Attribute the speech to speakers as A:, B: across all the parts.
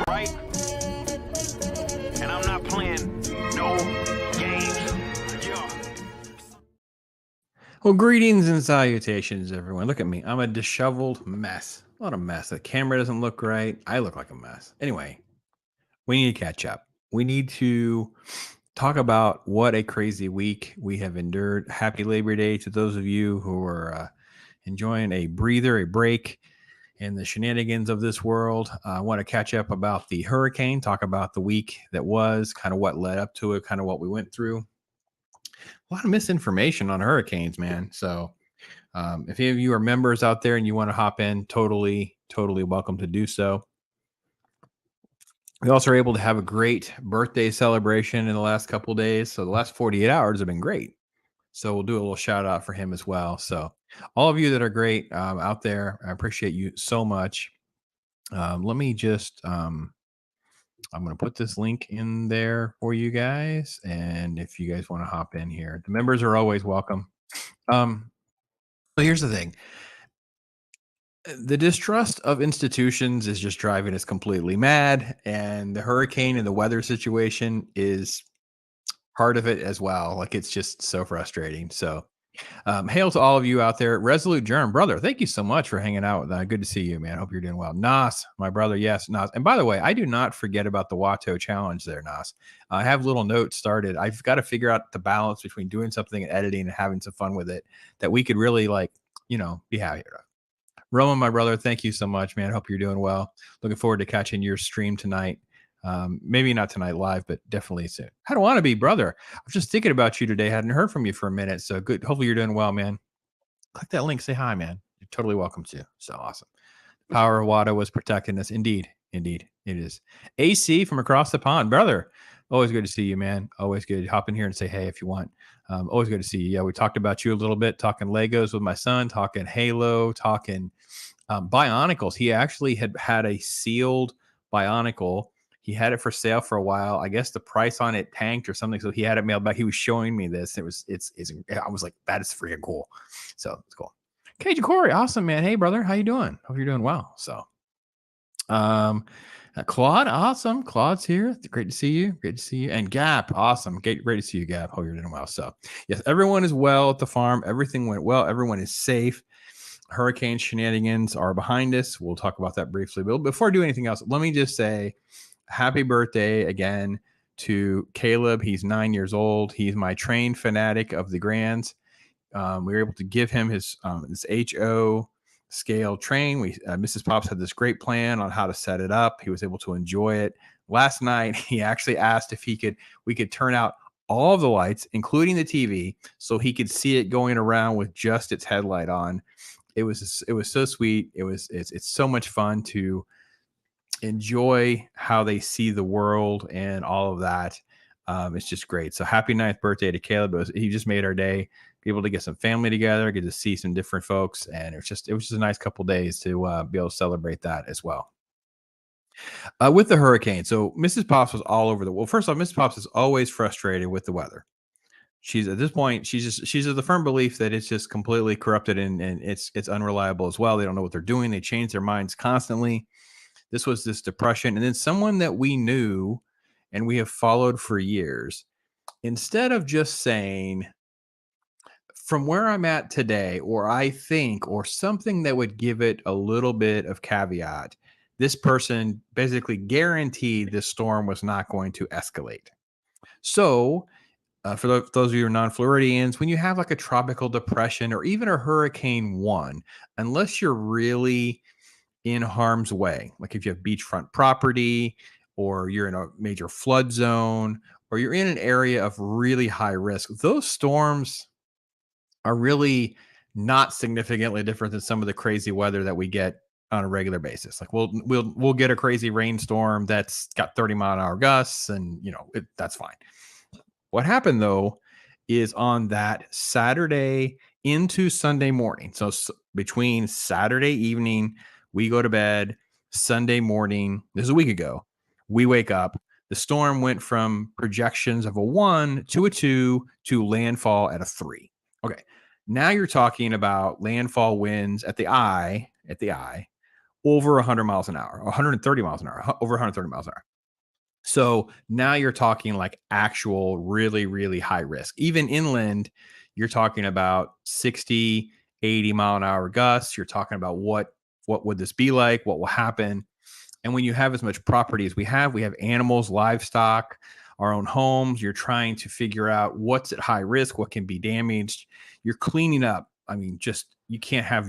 A: Right? And I'm not playing no games. Yeah.
B: Well, greetings and salutations, everyone. Look at me. I'm a disheveled mess. What a mess. The camera doesn't look right. I look like a mess. Anyway, we need to catch up. We need to talk about what a crazy week we have endured. Happy Labor Day to those of you who are enjoying a breather, a break in the shenanigans of this world. I want to catch up about the hurricane, talk about the week that was, kind of what led up to it, kind of what we went through. A lot of misinformation on hurricanes, man. So if any of you are members out there and you want to hop in, totally welcome to do so. We also are able to have a great birthday celebration in the last couple of days. So the last 48 hours have been great. So we'll do a little shout out for him as well. So all of you that are great out there, I appreciate you so much. Let me just, I'm going to put this link in there for you guys. And if you guys want to hop in here, the members are always welcome. But here's the thing. The distrust of institutions is just driving us completely mad, and the hurricane and the weather situation is part of it as well. Like, it's just so frustrating. So hail to all of you out there. Resolute Germ, brother, thank you so much for hanging out. Good to see you, man. Hope you're doing well. Nas, my brother, yes, Nas. And by the way, I do not forget about the Watto challenge there, Nas. I have little notes started. I've got to figure out the balance between doing something and editing and having some fun with it that we could really, like, be happy about. Roman, my brother, thank you so much, man. Hope you're doing well. Looking forward to catching your stream tonight. Maybe not tonight live, but definitely soon. How do I want to be, brother? I was just thinking about you today. Hadn't heard from you for a minute. So good. Hopefully you're doing well, man. Click that link. Say hi, man. You're totally welcome to. So awesome. Power of Wada was protecting us. Indeed. It is. AC from across the pond, brother. Always good to see you, man. Always good. Hop in here and say hey if you want. Always good to see you. Yeah, we talked about you a little bit, talking Legos with my son, talking Halo, talking Bionicles. He actually had a sealed Bionicle. He had it for sale for a while. I guess the price on it tanked or something, so he had it mailed back. He was showing me this. I was like, that is freaking cool. So it's cool. Cajun Corey, awesome, man. Hey, brother, how you doing? Hope you're doing well. So, Claude, awesome. Claude's here. Great to see you. And Gap, awesome. Great to see you, Gap. Hope you're doing well. So, yes, everyone is well at the farm. Everything went well. Everyone is safe. Hurricane shenanigans are behind us. We'll talk about that briefly. But before I do anything else, let me just say happy birthday again to Caleb. He's 9 years old. He's my trained fanatic of the Grands. We were able to give him his HO scale train. Mrs. Pops had this great plan on how to set it up. He was able to enjoy it. Last night, he actually asked if we could turn out all of the lights, including the TV, so he could see it going around with just its headlight on. It was so sweet. It's so much fun to enjoy how they see the world and all of that. It's just great. So happy 9th birthday to Caleb. He just made our day. Be able to get some family together, get to see some different folks, and it was just a nice couple days to be able to celebrate that as well. With the hurricane, so Mrs. Pops was all over the. Well, first off, Mrs. Pops is always frustrated with the weather. She's at this point, she's of the firm belief that it's just completely corrupted and it's unreliable as well. They don't know what they're doing. They change their minds constantly. This was this depression, and then someone that we knew and we have followed for years, instead of just saying, from where I'm at today, or I think, or something that would give it a little bit of caveat, this person basically guaranteed this storm was not going to escalate. So, for those of you who are non-Floridians, when you have like a tropical depression or even a Hurricane 1, unless you're really in harm's way, like if you have beachfront property, or you're in a major flood zone, or you're in an area of really high risk, those storms are really not significantly different than some of the crazy weather that we get on a regular basis. Like we'll get a crazy rainstorm that's got 30-mile-an-hour gusts, and that's fine. What happened though is on that Saturday into Sunday morning. So between Saturday evening, we go to bed, Sunday morning, this is a week ago, we wake up. The storm went from projections of a 1 to a 2 to landfall at a 3. Okay. Now you're talking about landfall winds at the eye over 100 miles an hour, 130 miles an hour, over 130 miles an hour. So now you're talking like actual really, really high risk. Even inland, you're talking about 60, 80 mile an hour gusts. You're talking about what would this be like? What will happen? And when you have as much property as we have animals, livestock, our own homes. You're trying to figure out what's at high risk, what can be damaged. You're cleaning up. I mean, just you can't have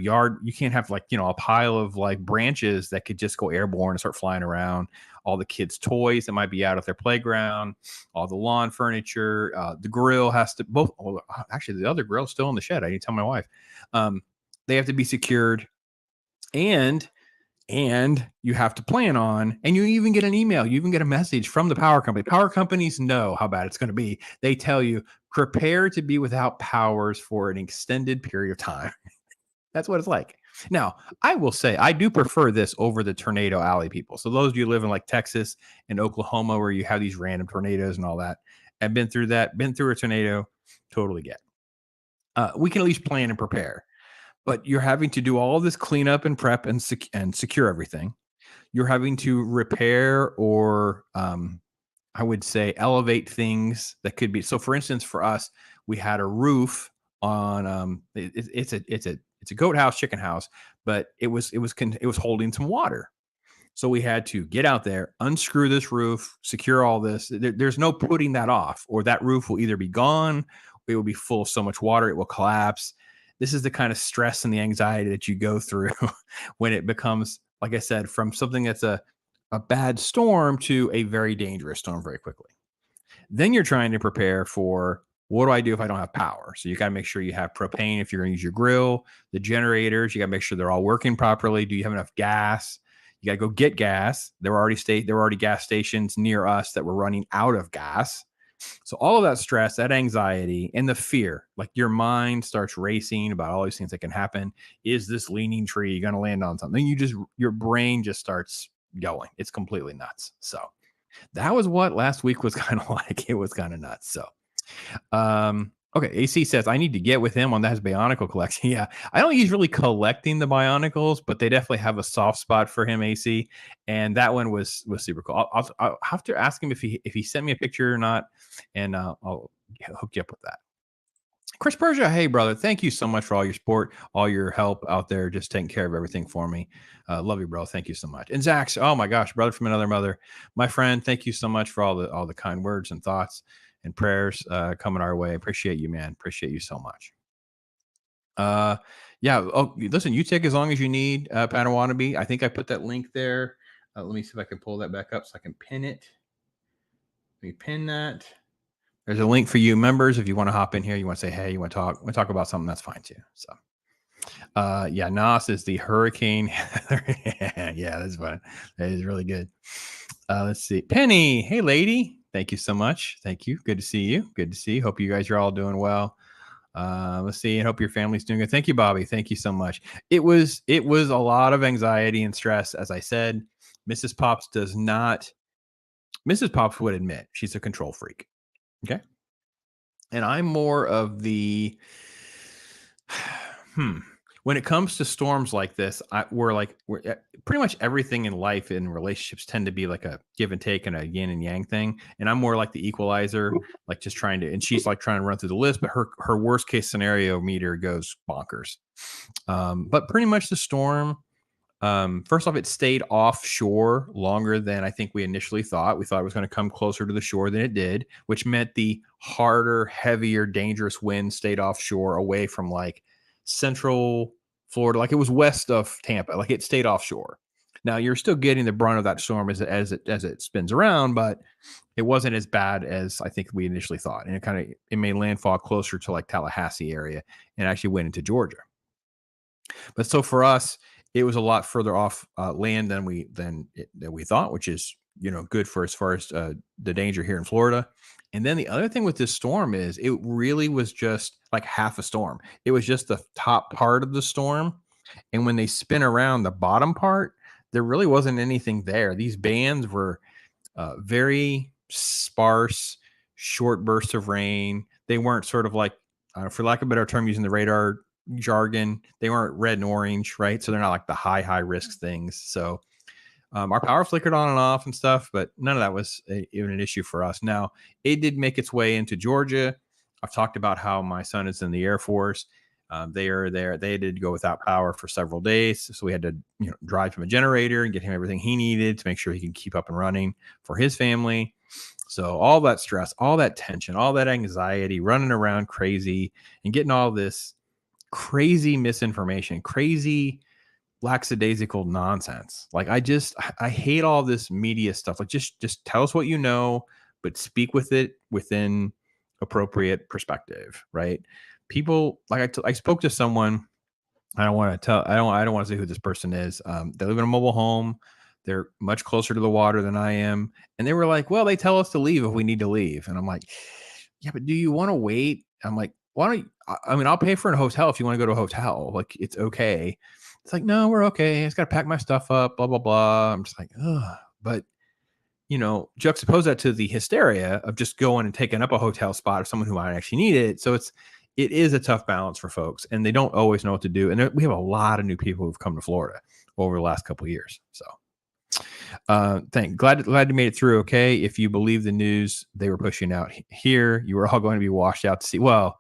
B: like, a pile of like branches that could just go airborne and start flying around. All the kids' toys that might be out of their playground, all the lawn furniture, the grill has to both. Oh, actually, the other grill's still in the shed. I need to tell my wife. They have to be secured, and you have to plan on, and you even get an email, you even get a message from the power company. Power companies know how bad it's going to be. They tell you, prepare to be without powers for an extended period of time. That's what it's like. Now, I will say, I do prefer this over the tornado alley people. So those of you who live in like Texas and Oklahoma, where you have these random tornadoes and all that, I've been through that, been through a tornado, totally get. We can at least plan and prepare. But you're having to do all this cleanup and prep and secure everything. You're having to repair or I would say elevate things that could be. So for instance, for us, we had a roof on it's a goat house, chicken house, but it was holding some water. So we had to get out there, unscrew this roof, secure all this. There's no putting that off, or that roof will either be gone, or it will be full of so much water it will collapse. This is the kind of stress and the anxiety that you go through when it becomes, like I said, from something that's a bad storm to a very dangerous storm very quickly. Then you're trying to prepare for, what do I do if I don't have power? So you got to make sure you have propane if you're going to use your grill, the generators, you got to make sure they're all working properly. Do you have enough gas? You got to go get gas. There were already gas stations near us that were running out of gas. So all of that stress, that anxiety, and the fear, like your mind starts racing about all these things that can happen. Is this leaning tree going to land on something? Your brain just starts going. It's completely nuts. So that was what last week was kind of like. It was kind of nuts. So, okay. AC says, I need to get with him on that Bionicle collection. Yeah. I don't think he's really collecting the Bionicles, but they definitely have a soft spot for him, AC. And that one was super cool. I'll have to ask him if he sent me a picture or not, and I'll hook you up with that. Chris Persia, hey brother, thank you so much for all your support, all your help out there, just taking care of everything for me. Love you, bro. Thank you so much. And Zach, oh my gosh, brother from another mother, my friend, thank you so much for all the kind words and thoughts and prayers coming our way. Appreciate you, man. Appreciate you so much. Yeah. Oh, listen, you take as long as you need, Padawannabe. I think I put that link there. Let me see if I can pull that back up so I can pin it. Let me pin that. There's a link for you members. If you want to hop in here, you want to say, hey, you want to talk about something, that's fine too. So, yeah, Nas is the hurricane. Yeah, that's fun. That is really good. Let's see. Penny, hey, lady. Thank you so much. Thank you. Good to see you. Good to see you. Hope you guys are all doing well. Let's see. And hope your family's doing good. Thank you, Bobby. Thank you so much. It was a lot of anxiety and stress. As I said, Mrs. Pops would admit she's a control freak. Okay. And I'm more of the, when it comes to storms like this, we're pretty much everything in life and relationships tend to be like a give and take and a yin and yang thing. And I'm more like the equalizer, like just trying to, and she's like trying to run through the list, but her worst case scenario meter goes bonkers. But pretty much the storm, first off, it stayed offshore longer than I think we initially thought. We thought it was going to come closer to the shore than it did, which meant the harder, heavier, dangerous wind stayed offshore away from like central Florida. Like it was west of Tampa, like it stayed offshore. Now you're still getting the brunt of that storm as it spins around, but it wasn't as bad as I think we initially thought. And it made landfall closer to like Tallahassee area and actually went into Georgia. But so for us, it was a lot further off land than we thought, which is good for as far as the danger here in Florida. And then the other thing with this storm is it really was just like half a storm. It was just the top part of the storm, and when they spin around the bottom part, there really wasn't anything there. These bands were very sparse, short bursts of rain. They weren't sort of like, for lack of a better term, using the radar jargon. They weren't red and orange, right? So they're not like the high risk things. So our power flickered on and off and stuff, but none of that was even an issue for us. Now, it did make its way into Georgia. I've talked about how my son is in the Air Force. They are there. They did go without power for several days. So we had to, drive him a generator and get him everything he needed to make sure he could keep up and running for his family. So all that stress, all that tension, all that anxiety, running around crazy and getting all this crazy misinformation, crazy lackadaisical nonsense. Like I hate all this media stuff. Like just tell us what you know, but speak with it within appropriate perspective, right? People like I spoke to someone. I don't want to say who this person is. They live in a mobile home. They're much closer to the water than I am. And they were like, well, they tell us to leave if we need to leave. And I'm like, yeah, but do you want to wait? I'm like, why don't you, I mean, I'll pay for a hotel if you want to go to a hotel. Like, it's okay. It's like, no, we're okay. I just got to pack my stuff up, blah, blah, blah. I'm just like, ugh. But, juxtapose that to the hysteria of just going and taking up a hotel spot of someone who might actually need it. So it is a tough balance for folks, and they don't always know what to do. And we have a lot of new people who've come to Florida over the last couple of years. So glad you made it through. Okay. If you believe the news they were pushing out here, you were all going to be washed out to sea. Well,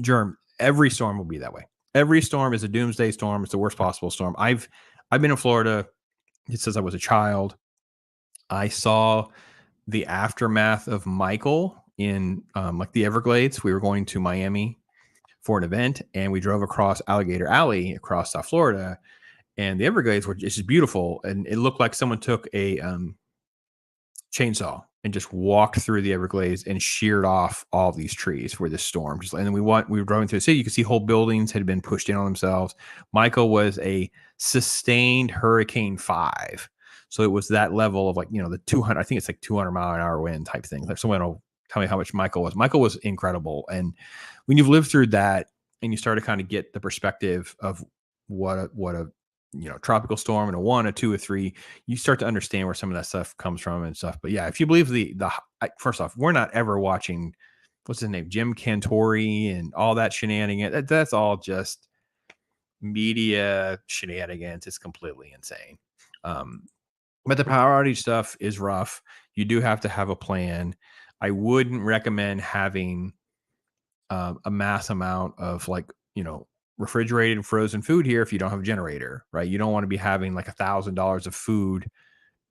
B: Germ, every storm will be that way. Every storm is a doomsday storm. It's the worst possible storm. I've been in Florida since I was a child. I saw the aftermath of Michael in like the Everglades. We were going to Miami for an event, and we drove across Alligator Alley across South Florida, and the Everglades were just beautiful. And it looked like someone took a chainsaw and just walked through the Everglades and sheared off all these trees for this storm. And then we were driving through the city. You could see whole buildings had been pushed in on themselves. Michael was a sustained Hurricane 5. So it was that level of like, the 200, I think it's like 200 mile an hour wind type thing. Like someone will tell me how much Michael was. Michael was incredible. And when you've lived through that and you start to kind of get the perspective of what a tropical storm and a 1, a 2, a 3, you start to understand where some of that stuff comes from and stuff. But yeah, if you believe first off, we're not ever watching, what's his name? Jim Cantori and all that shenanigans. That's all just media shenanigans. It's completely insane. But the power outage stuff is rough. You do have to have a plan. I wouldn't recommend having a mass amount of refrigerated and frozen food here if you don't have a generator, right? You don't want to be having like $1,000 of food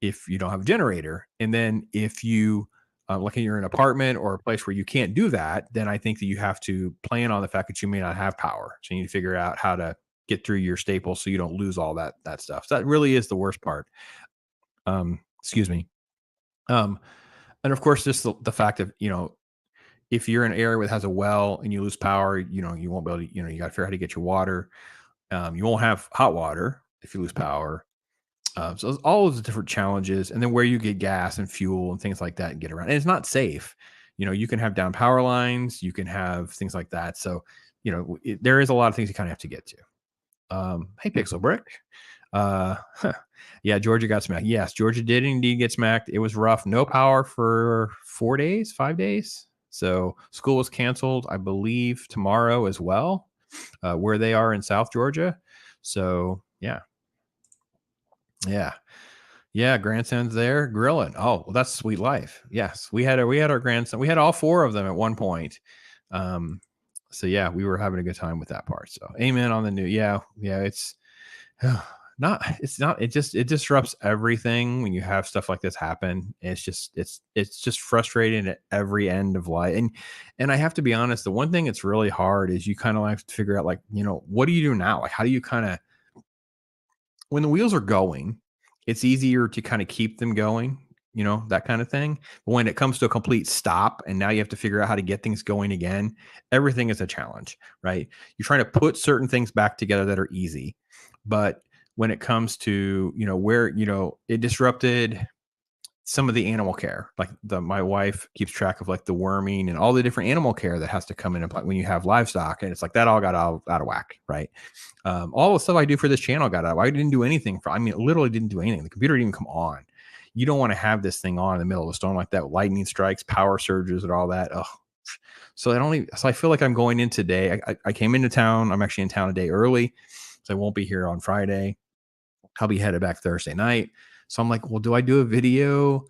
B: if you don't have a generator. And then if you you're in an apartment or a place where you can't do that, then I think that you have to plan on the fact that you may not have power. So you need to figure out how to get through your staples so you don't lose all that stuff. So that really is the worst part. Excuse me. And of course, just the fact of, if you're in an area that has a well and you lose power, you won't be able to, you got to figure out how to get your water. You won't have hot water if you lose power. So all of the different challenges, and then where you get gas and fuel and things like that and get around. And it's not safe. You can have down power lines, you can have things like that. So, there is a lot of things you kind of have to get to. Hey, Pixel Brick. Yeah, Georgia got smacked. Yes, Georgia did indeed get smacked. It was rough. No power for 5 days. So school was canceled, I believe, tomorrow as well, where they are in South Georgia. So yeah. Grandson's there grilling. Oh, well, that's sweet life. Yes, we had our grandson. We had all 4 of them at one point. So yeah, we were having a good time with that part. So amen on the new. Yeah. It's it disrupts everything when you have stuff like this happen. It's just frustrating at every end of life. And I have to be honest, the one thing that's really hard is you kind of have to figure out what do you do now? Like, how do you kind of, when the wheels are going, it's easier to kind of keep them going, that kind of thing. But when it comes to a complete stop and now you have to figure out how to get things going again, everything is a challenge, right? You're trying to put certain things back together that are easy, but when it comes to, where, it disrupted some of the animal care, like my wife keeps track of like the worming and all the different animal care that has to come in and when you have livestock, and it's like that all got out of whack, right? All the stuff I do for this channel got out of whack. I didn't do anything it literally didn't do anything. The computer didn't even come on. You don't want to have this thing on in the middle of a storm like that, lightning strikes, power surges, and all that. Oh, So I feel like I'm going in today. I came into town. I'm actually in town a day early, so I won't be here on Friday. I'll be headed back Thursday night. So I'm like, well, do I do a video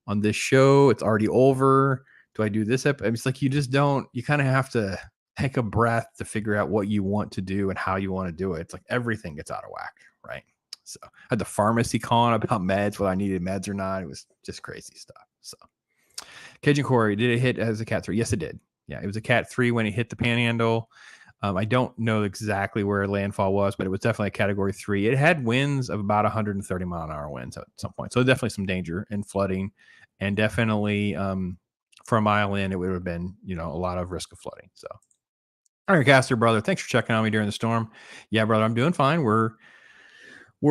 B: on this show? It's already over. Do I do this? It's like you just don't. You kind of have to take a breath to figure out what you want to do and how you want to do it. It's like everything gets out of whack, right? So I had the pharmacy calling about meds, whether I needed meds or not. It was just crazy stuff. So Cajun Corey, did it hit as a Cat 3? Yes, it did. Yeah, it was a Cat 3 when it hit the Panhandle. I don't know exactly where landfall was, but it was definitely a Category 3. It had winds of about 130 mile an hour winds at some point. So definitely some danger and flooding, and definitely for a mile in, it would have been, a lot of risk of flooding. So, all right, Caster, brother, thanks for checking on me during the storm. Yeah, brother, I'm doing fine. We're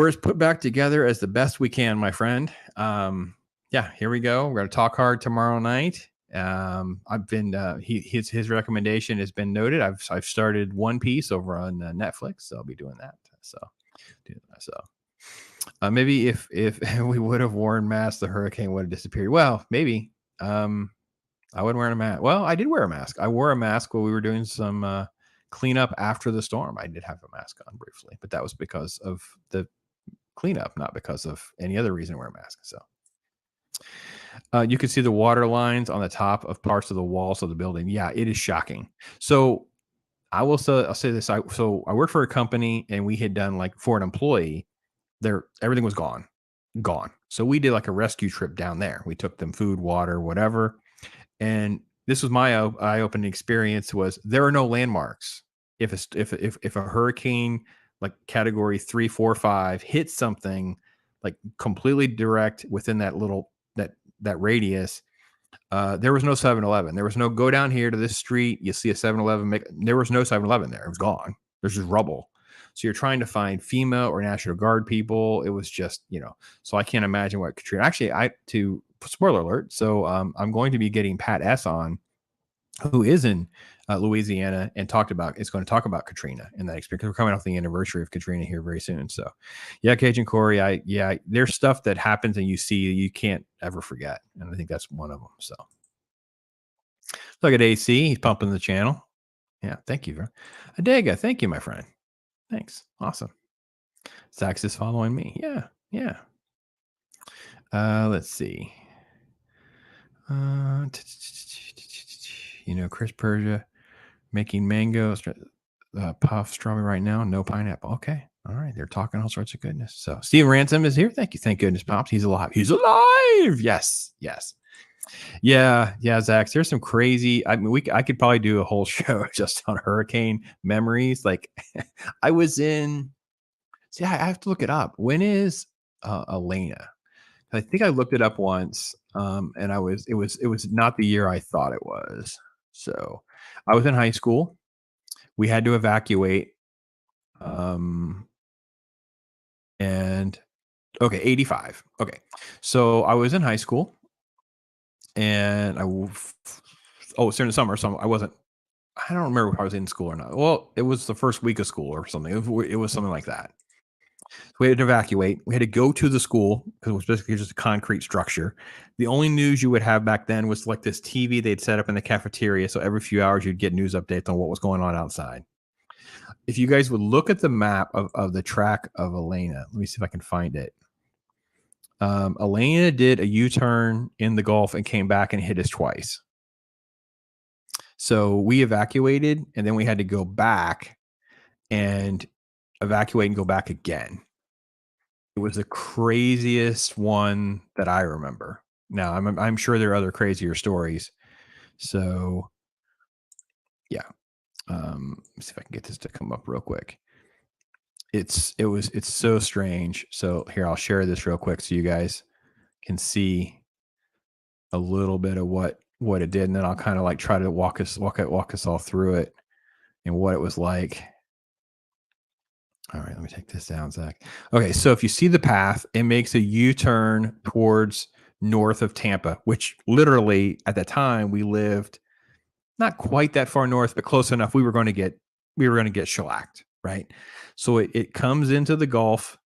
B: as put back together as the best we can, my friend. Yeah, here we go. We're going to talk hard tomorrow night. I've been his recommendation has been noted. I've started One Piece over on Netflix, so I'll be doing that. So maybe if we would have worn masks, the hurricane would have disappeared. Well, maybe. I wasn't wearing a mask. Well, I did wear a mask. I wore a mask while we were doing some cleanup after the storm. I did have a mask on briefly, but that was because of the cleanup, not because of any other reason to wear a mask. So. You can see the water lines on the top of parts of the walls of the building. Yeah, it is shocking. So I'll say this. I worked for a company, and we had done like for an employee, everything was gone. So we did like a rescue trip down there. We took them food, water, whatever. And this was my eye-opening experience. Was there are no landmarks. If a hurricane like Category 3, 4, 5 hits something like completely direct within that little that radius, there was no 7-Eleven. There was no go down here to this street. You see a 7-Eleven. There was no 7-Eleven there. It was gone. There's just rubble. So you're trying to find FEMA or National Guard people. It was just, so I can't imagine what Katrina. Actually, spoiler alert. So I'm going to be getting Pat S on, who is in Louisiana, and is going to talk about Katrina and that experience. We're coming off the anniversary of Katrina here very soon. So yeah, Cajun Corey, there's stuff that happens and you see you can't ever forget. And I think that's one of them. So look at AC. He's pumping the channel. Yeah. Thank you. Adega. Thank you, my friend. Thanks. Awesome. Zax is following me. Yeah. Yeah. Let's see. Chris Persia making mango puff strawberry right now. No pineapple. Okay. All right. They're talking all sorts of goodness. So Steve Ransom is here. Thank you. Thank goodness, Pops. He's alive. He's alive. Yes. Yes. Yeah. Yeah, Zach. There's some crazy. I mean, I could probably do a whole show just on hurricane memories. Like I was in. See, I have to look it up. When is Elena? I think I looked it up once, and it was not the year I thought it was. So I was in high school. We had to evacuate. And okay, 85. Okay. So I was in high school, and it's during the summer. So I don't remember if I was in school or not. Well, it was the first week of school or something. It was something like that. We had to evacuate. We had to go to the school because it was basically just a concrete structure. The only news you would have back then was like this TV they'd set up in the cafeteria. So every few hours you'd get news updates on what was going on outside. If you guys would look at the map of the track of Elena, let me see if I can find it. Elena did a U-turn in the Gulf and came back and hit us twice. So we evacuated, and then we had to go back and evacuate and go back again. It was the craziest one that I remember. Now, I'm sure there are other crazier stories. So, yeah. Let's see if I can get this to come up real quick. It's so strange. So here, I'll share this real quick so you guys can see a little bit of what it did, and then I'll kind of like try to walk us all through it and what it was like. All right, let me take this down, Zach. Okay, so if you see the path, it makes a U-turn towards north of Tampa, which literally at that time we lived not quite that far north, but close enough. We were going to get shellacked, right? So it comes into the Gulf,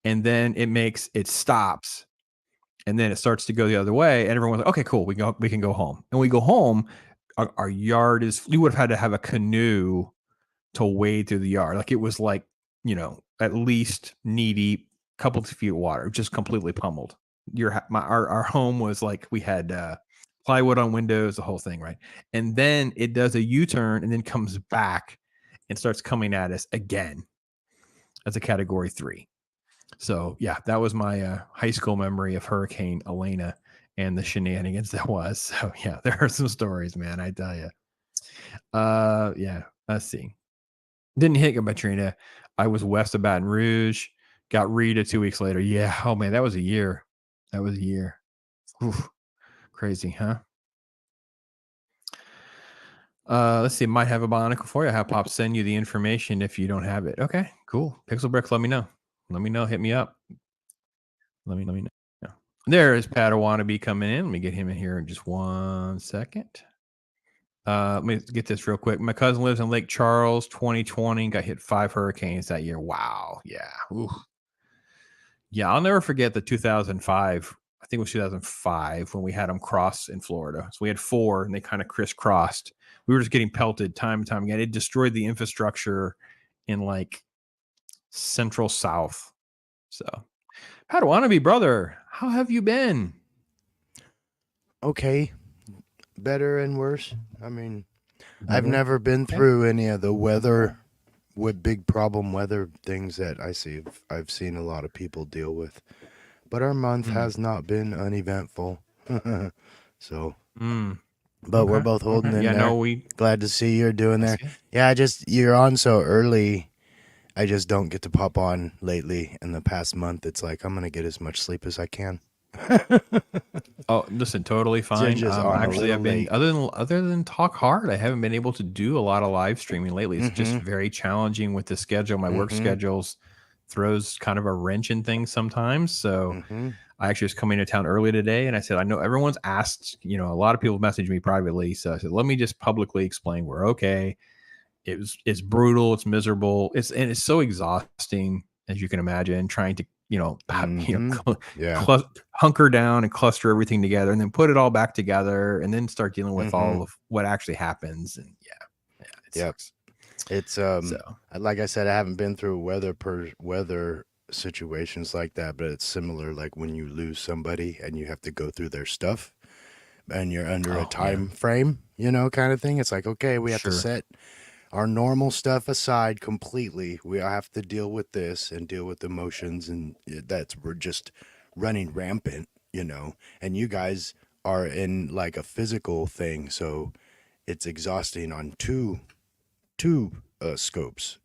B: and then it stops, and then it starts to go the other way, and everyone's like, okay, cool, we can go home. And we go home. our yard is. You would have had to have a canoe to wade through the yard. Like it was like, at least knee deep, couple of feet of water, just completely pummeled. Our home was like we had plywood on windows, the whole thing, right? And then it does a U-turn and then comes back and starts coming at us again as a category 3. So yeah, that was my high school memory of Hurricane Elena and the shenanigans that was. So yeah, there are some stories, man. I tell you. Yeah. Let's see. Didn't hit Katrina. I was west of Baton Rouge. Got Rita 2 weeks later. Yeah. Oh man, that was a year. Oof. Crazy, huh? Let's see. Might have a Bionicle for you. I'll have Pop send you the information if you don't have it. Okay, cool. Pixel Bricks, let me know. Hit me up. Let me know. Yeah. There is Padawannabe coming in. Let me get him in here in just 1 second. Let me get this real quick. My cousin lives in Lake Charles. 2020 got hit 5 hurricanes that year. Wow. Yeah. Ooh. Yeah, I'll never forget the 2005. I think it was 2005 when we had them cross in Florida. So we had 4 and they kind of crisscrossed. We were just getting pelted time and time again. It destroyed the infrastructure in like Central South. So, Padawannabe, brother, how have you been?
C: Okay, better and worse. I mean, I've never been through any of the weather with big problem weather things that I've seen a lot of people deal with, but our month has not been uneventful. So, but we're both holding in there. No, glad to see you're doing there. Yeah, you're on so early. I just don't get to pop on lately. In the past month, it's like I'm gonna get as much sleep as I can.
B: Oh, listen, totally fine. Actually, I've been other than talk hard, I haven't been able to do a lot of live streaming lately. It's just very challenging with the schedule. My work schedules throws kind of a wrench in things sometimes. So I actually was coming to town early today, and I said, I know everyone's asked. A lot of people message me privately, so I said, let me just publicly explain we're okay. It's brutal, it's miserable, it's so exhausting, as you can imagine, trying to hunker down and cluster everything together and then put it all back together and then start dealing with all of what actually happens. And it sucks.
C: It's like I said, I haven't been through weather situations like that, but it's similar. Like when you lose somebody and you have to go through their stuff and you're under a time frame, kind of thing. It's like, okay, we have to set our normal stuff aside completely. We have to deal with this and deal with emotions, and we're just running rampant, and you guys are in like a physical thing, so it's exhausting on two scopes,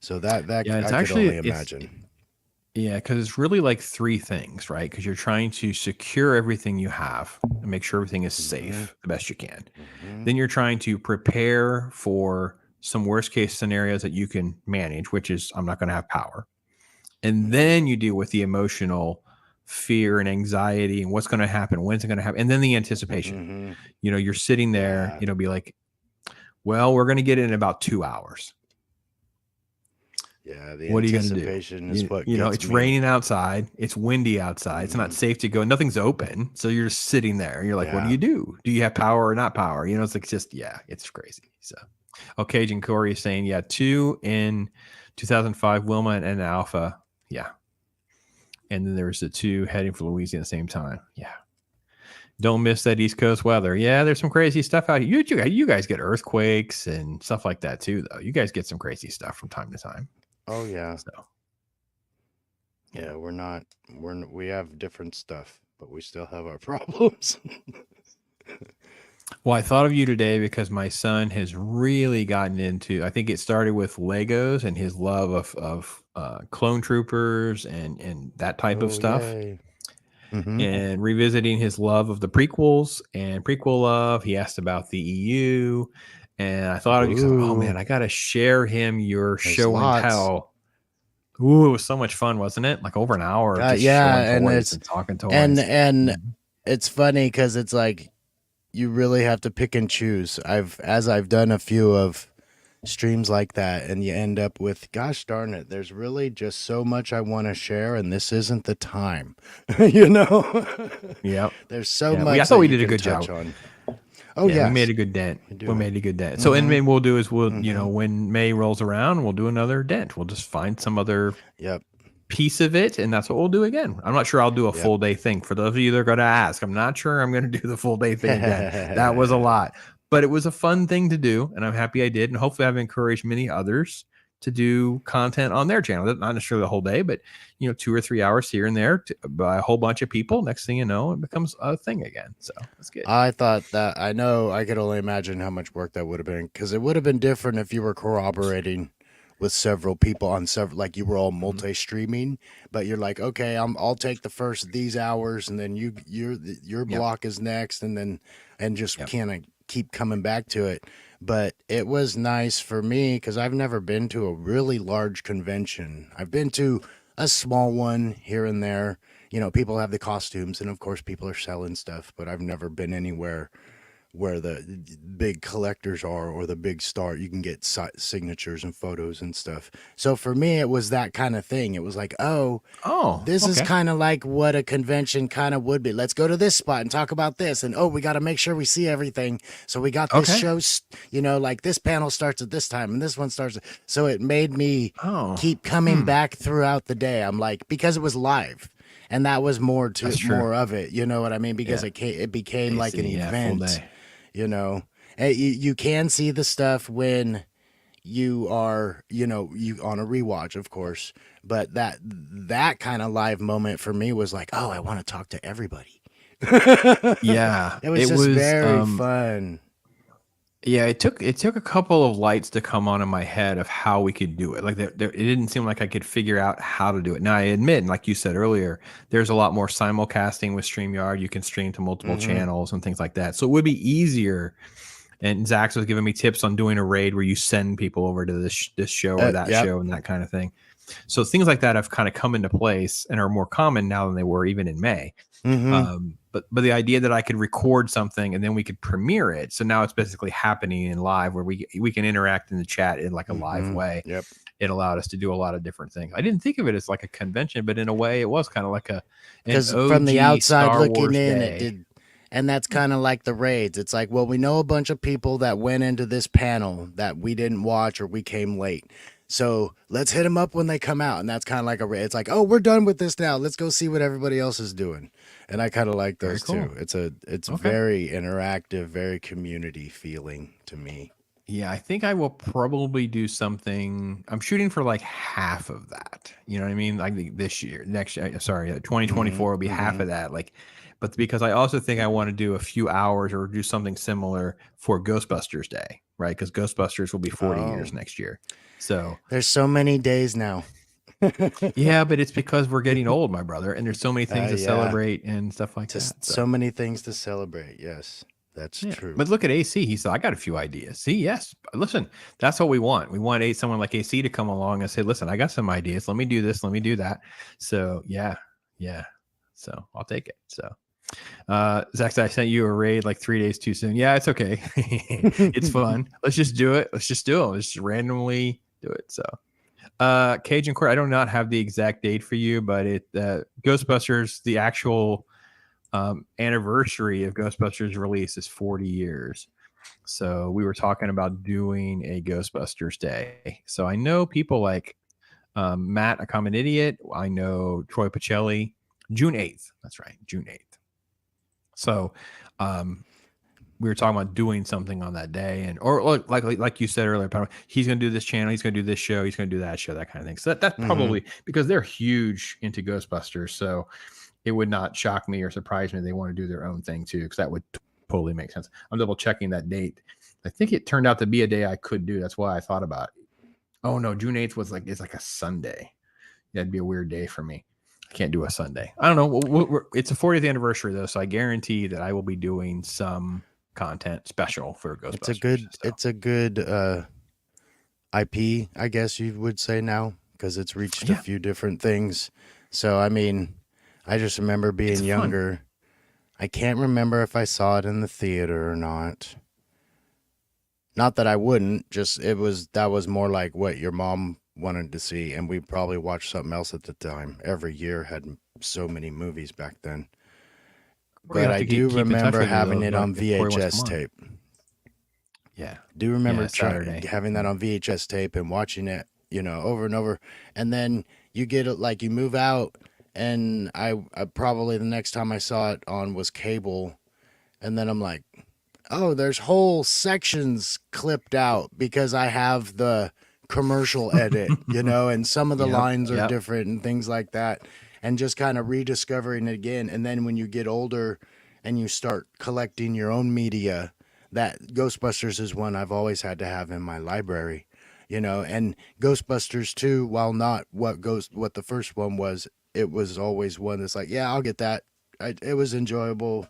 C: so that I could only imagine.
B: Yeah, because it's really like 3 things, right? Because you're trying to secure everything you have and make sure everything is safe the best you can. Then you're trying to prepare for some worst case scenarios that you can manage, which is I'm not going to have power. And then you deal with the emotional fear and anxiety and what's going to happen, when's it going to happen, and then the anticipation. You're sitting there, be like, well, we're going to get it in about 2 hours.
C: Yeah, the what anticipation is what
B: it's raining outside, it's windy outside, it's not safe to go, nothing's open, so you're just sitting there. You're like, what do? Do you have power or not power? It's like it's crazy. So, Cajun Corey is saying, 2 in 2005, Wilma and Alpha, and then there's the 2 heading for Louisiana at the same time. Don't miss that East Coast weather. There's some crazy stuff out here. You guys get earthquakes and stuff like that too, though. You guys get some crazy stuff from time to time.
C: Oh yeah. So we have different stuff, but we still have our problems.
B: Well, I thought of you today because my son has really gotten into, I think it started with Legos and his love of clone troopers and that type of stuff. And revisiting his love of the prequels and prequel love. He asked about the EU. And I thought of you, oh man, I got to share him your show and tell. Ooh, it was so much fun, wasn't it? Like over an hour.
C: Just showing toys and talking toys. And it's funny because it's like you really have to pick and choose. I've done a few of streams like that, and you end up with, gosh darn it, there's really just so much I want to share, and this isn't the time.
B: Yeah.
C: There's so much.
B: I thought we did a good job.
C: Oh
B: Yeah, we
C: yes,
B: made a good dent.
C: we
B: We
C: do.
B: made a good dent. So, and then we'll do is we'll,
C: Mm-hmm.
B: when May rolls around, we'll do another dent. We'll just find some other
C: Yep.
B: piece of it, and that's what we'll do again. I'm not sure I'll do a
C: Yep.
B: full day thing. For those of you that are going to ask, I'm not sure I'm going to do the full day thing again. That was a lot, but it was a fun thing to do, and I'm happy I did. And hopefully, I've encouraged many others to do content on their channel. Not necessarily the whole day, but 2 or 3 hours here and there by a whole bunch of people. Next thing you know, it becomes a thing again. So that's good.
C: I thought that I know I could only imagine how much work that would have been, because it would have been different if you were corroborating with several people on several, like you were all multi-streaming, but you're like, okay, I'll take the first these hours, and then your block is next, and just kind of keep coming back to it. But it was nice for me because I've never been to a really large convention. I've been to a small one here and there. People have the costumes, and of course people are selling stuff, but I've never been anywhere where the big collectors are, or the big star. You can get signatures and photos and stuff. So for me, it was that kind of thing. It was like, this is kind of like what a convention kind of would be. Let's go to this spot and talk about this. And, we got to make sure we see everything. So we got this show, like this panel starts at this time and this one starts. So it made me keep coming back throughout the day. I'm like, because it was live. And that was more of it. You know what I mean? Because it became like an event. You can see the stuff when you are, you on a rewatch, of course. But that kind of live moment for me was like, I want to talk to everybody.
B: Yeah,
C: it was very fun.
B: Yeah, it took a couple of lights to come on in my head of how we could do it. Like it didn't seem like I could figure out how to do it. Now I admit, like you said earlier, there's a lot more simulcasting with StreamYard. You can stream to multiple channels and things like that. So it would be easier. And Zach was giving me tips on doing a raid where you send people over to this show or that show and that kind of thing. So things like that have kind of come into place and are more common now than they were even in May. But the idea that I could record something and then we could premiere it. So now it's basically happening in live where we can interact in the chat in like a live way.
C: Yep.
B: It allowed us to do a lot of different things. I didn't think of it as like a convention, but in a way it was kind of like
C: because from the outside Star looking Wars in, day. It did. And that's kind of like the raids. It's like, well, we know a bunch of people that went into this panel that we didn't watch or we came late. So let's hit them up when they come out. And that's kind of like a raid. It's like, we're done with this now. Let's go see what everybody else is doing. And I kind of like those too. It's very interactive, very community feeling to me.
B: Yeah, I think I will probably do something. I'm shooting for like half of that. You know what I mean? Like this year, 2024 will be half of that. But because I also think I want to do a few hours or do something similar for Ghostbusters Day, right? Because Ghostbusters will be 40 years next year. So
C: there's so many days now.
B: Yeah, but it's because we're getting old, my brother, and there's so many things to celebrate and stuff like that.
C: So many things to celebrate. Yes, that's true.
B: But look at AC. He said, I got a few ideas. See, yes. Listen, that's what we want. We want someone like AC to come along and say, listen, I got some ideas. Let me do this. Let me do that. So yeah. So I'll take it. So Zach said, I sent you a raid like 3 days too soon. Yeah, it's okay. It's fun. Let's just do it. Let's just randomly do it. So Cajun Court, I do not have the exact date for you, but Ghostbusters, the actual anniversary of Ghostbusters release is 40 years. So we were talking about doing a Ghostbusters Day. So I know people like Matt, a common idiot. I know Troy Pacelli, June 8th. That's right, June 8th. So we were talking about doing something on that day, or like you said earlier, he's going to do this channel, he's going to do this show, he's going to do that show, that kind of thing. So that's probably because they're huge into Ghostbusters. So it would not shock me or surprise me if they want to do their own thing too, because that would totally make sense. I'm double checking that date. I think it turned out to be a day I could do. That's why I thought about it. Oh no, June 8th is like a Sunday. That'd be a weird day for me. I can't do a Sunday. I don't know. It's a 40th anniversary though, so I guarantee that I will be doing some content special for Ghostbusters.
C: It's a good IP, I guess you would say now, because it's reached a few different things. So I mean, I just remember being younger. Fun. I can't remember if I saw it in the theater or not. Not that I wouldn't, just that was more like what your mom wanted to see, and we probably watched something else at the time. Every year had so many movies back then. but I do remember having it on
B: Corey wants to
C: VHS
B: come on.
C: tape.
B: Yeah.
C: Do remember
B: Saturday.
C: having that on VHS tape and watching it, over and over. And then you get it, like, you move out, and I probably the next time I saw it on was cable, and then I'm like, oh, there's whole sections clipped out because I have the commercial edit, and some of the lines are different and things like that, and just kind of rediscovering it again. And then when you get older and you start collecting your own media, that Ghostbusters is one I've always had to have in my library, and Ghostbusters 2, while not what the first one was, it was always one that's like, yeah, I'll get that. It was enjoyable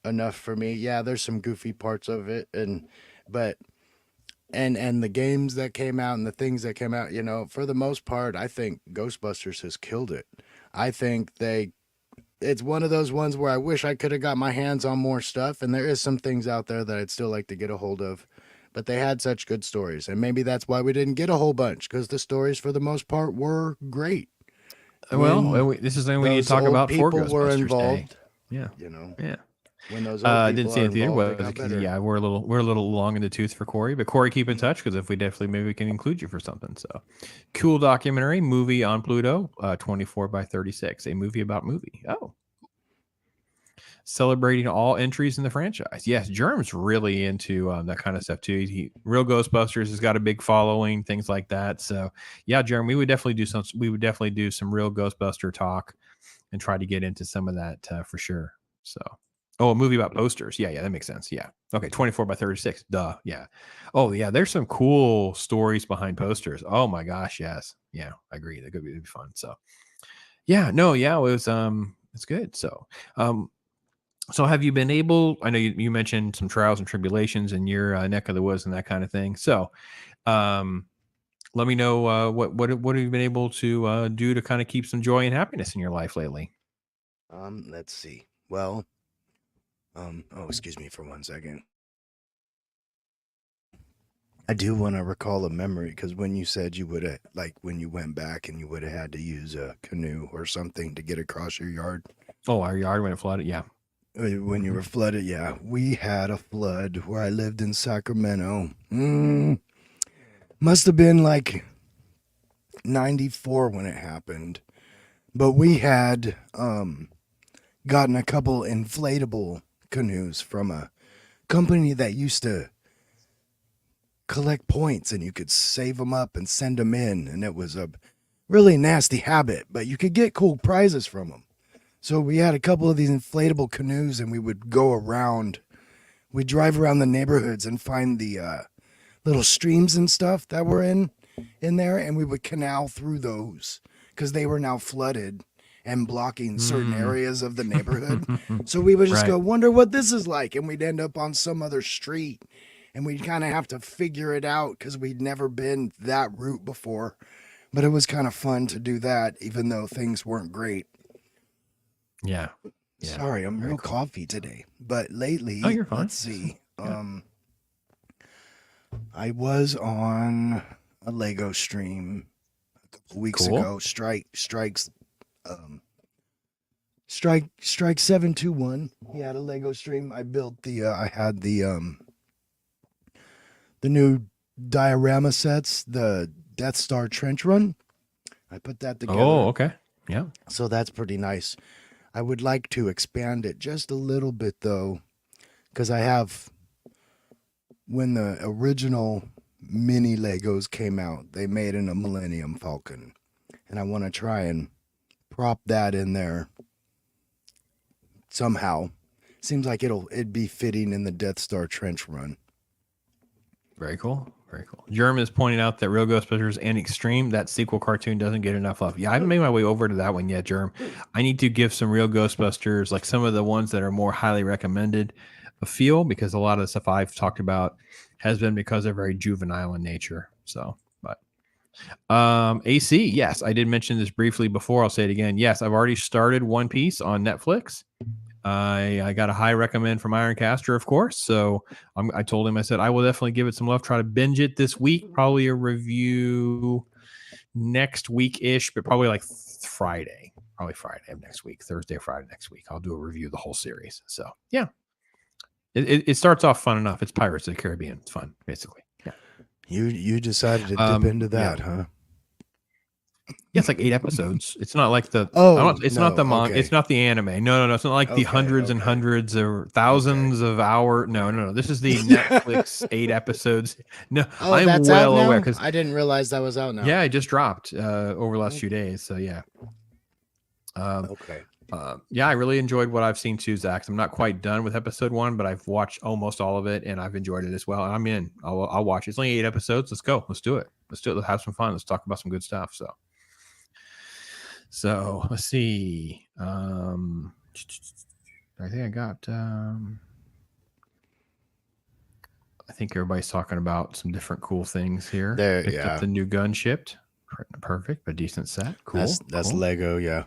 C: enough for me. Yeah, there's some goofy parts of it, but the games that came out and the things that came out, for the most part, I think Ghostbusters has killed it. I think it's one of those ones where I wish I could have got my hands on more stuff, and there is some things out there that I'd still like to get a hold of, but they had such good stories, and maybe that's why we didn't get a whole bunch, because the stories for the most part were great.
B: Well, this is when you talk about for Ghostbusters
C: were involved.
B: Day. Yeah.
C: Yeah. When those old people
B: didn't see it in theater, we're a little long in the tooth for Corey, but Corey, keep in touch, because if we maybe we can include you for something. So cool documentary movie on Pluto, 24/36, a movie about movie. Oh, celebrating all entries in the franchise. Yes, Germ's really into that kind of stuff too. Real Ghostbusters has got a big following, things like that. So yeah, Germ, we would definitely do some real Ghostbuster talk and try to get into some of that for sure. So. Oh, a movie about posters. Yeah, that makes sense. Yeah. Okay, 24/36. Duh. Yeah. Oh, yeah. There's some cool stories behind posters. Oh my gosh, yes. Yeah, I agree. That could be fun. So, yeah, no, yeah, it was it's good. So, so have you been able? I know you mentioned some trials and tribulations in your neck of the woods and that kind of thing. So, let me know what have you been able to do to kind of keep some joy and happiness in your life lately?
C: Let's see. Well. Excuse me for 1 second. I do want to recall a memory, because when you said you would have, like, when you went back and you would have had to use a canoe or something to get across your yard.
B: Oh, our yard when it flooded, yeah.
C: When you were flooded, yeah. We had a flood where I lived in Sacramento. Must have been like 94 when it happened. But we had gotten a couple inflatable canoes from a company that used to collect points, and you could save them up and send them in, and it was a really nasty habit, but you could get cool prizes from them. So we had a couple of these inflatable canoes, and we would go around, we'd drive around the neighborhoods and find the little streams and stuff that were in there, and we would canal through those because they were now flooded and blocking certain areas of the neighborhood. So we would just go, wonder what this is like. And we'd end up on some other street, and we'd kind of have to figure it out because we'd never been that route before. But it was kind of fun to do that, even though things weren't great.
B: Yeah.
C: Sorry, I'm real coffee today. But lately,
B: you're fine.
C: Let's see. I was on a Lego stream a couple weeks ago. Strike 721. He had a Lego stream. I built I had the new diorama sets, the Death Star trench run. I put that together.
B: Oh, okay. Yeah.
C: So that's pretty nice. I would like to expand it just a little bit though, because I have, when the original mini Legos came out, they made in a Millennium Falcon, and I want to try and prop that in there somehow. Seems like it'd be fitting in the Death Star trench run.
B: Very cool. Very cool. Jerm is pointing out that Real Ghostbusters and Extreme, that sequel cartoon, doesn't get enough love. Yeah, I haven't made my way over to that one yet, Jerm. I need to give some Real Ghostbusters, like some of the ones that are more highly recommended, a feel, because a lot of the stuff I've talked about has been because they're very juvenile in nature. So, but AC, yes, I did mention this briefly before. I'll say it again. Yes, I've already started One Piece on Netflix. I got a high recommend from Ironcaster, of course. So I told him, I said, I will definitely give it some love, try to binge it this week, probably a review next week-ish, but probably like Friday. probably Friday of next week, Thursday or Friday next week. I'll do a review of the whole series. So yeah, it starts off fun enough. It's Pirates of the Caribbean. It's fun, basically. Yeah.
C: You decided to dip into that, huh?
B: Yeah, it's like 8 episodes. It's not like the it's
C: no,
B: not the manga.
C: okay.
B: It's not the anime. No. It's not like the hundreds and hundreds or thousands of hour. No. This is the Netflix 8 episodes. No, I'm
C: that's
B: well
C: out now?
B: aware because
C: I didn't realize that was out now.
B: yeah, it just dropped over the last few days. So yeah.
C: Okay.
B: Yeah, I really enjoyed what I've seen too, Zach. I'm not quite done with episode 1, but I've watched almost all of it and I've enjoyed it as well. And I'm in. I'll watch it. It's only 8 episodes. Let's go. Let's do it. Let's have some fun. Let's talk about some good stuff. So let's see. I think I got. I think everybody's talking about some different cool things here. Picked up the new gun shipped. Perfect, a decent set. Cool.
C: That's cool. Lego, yeah.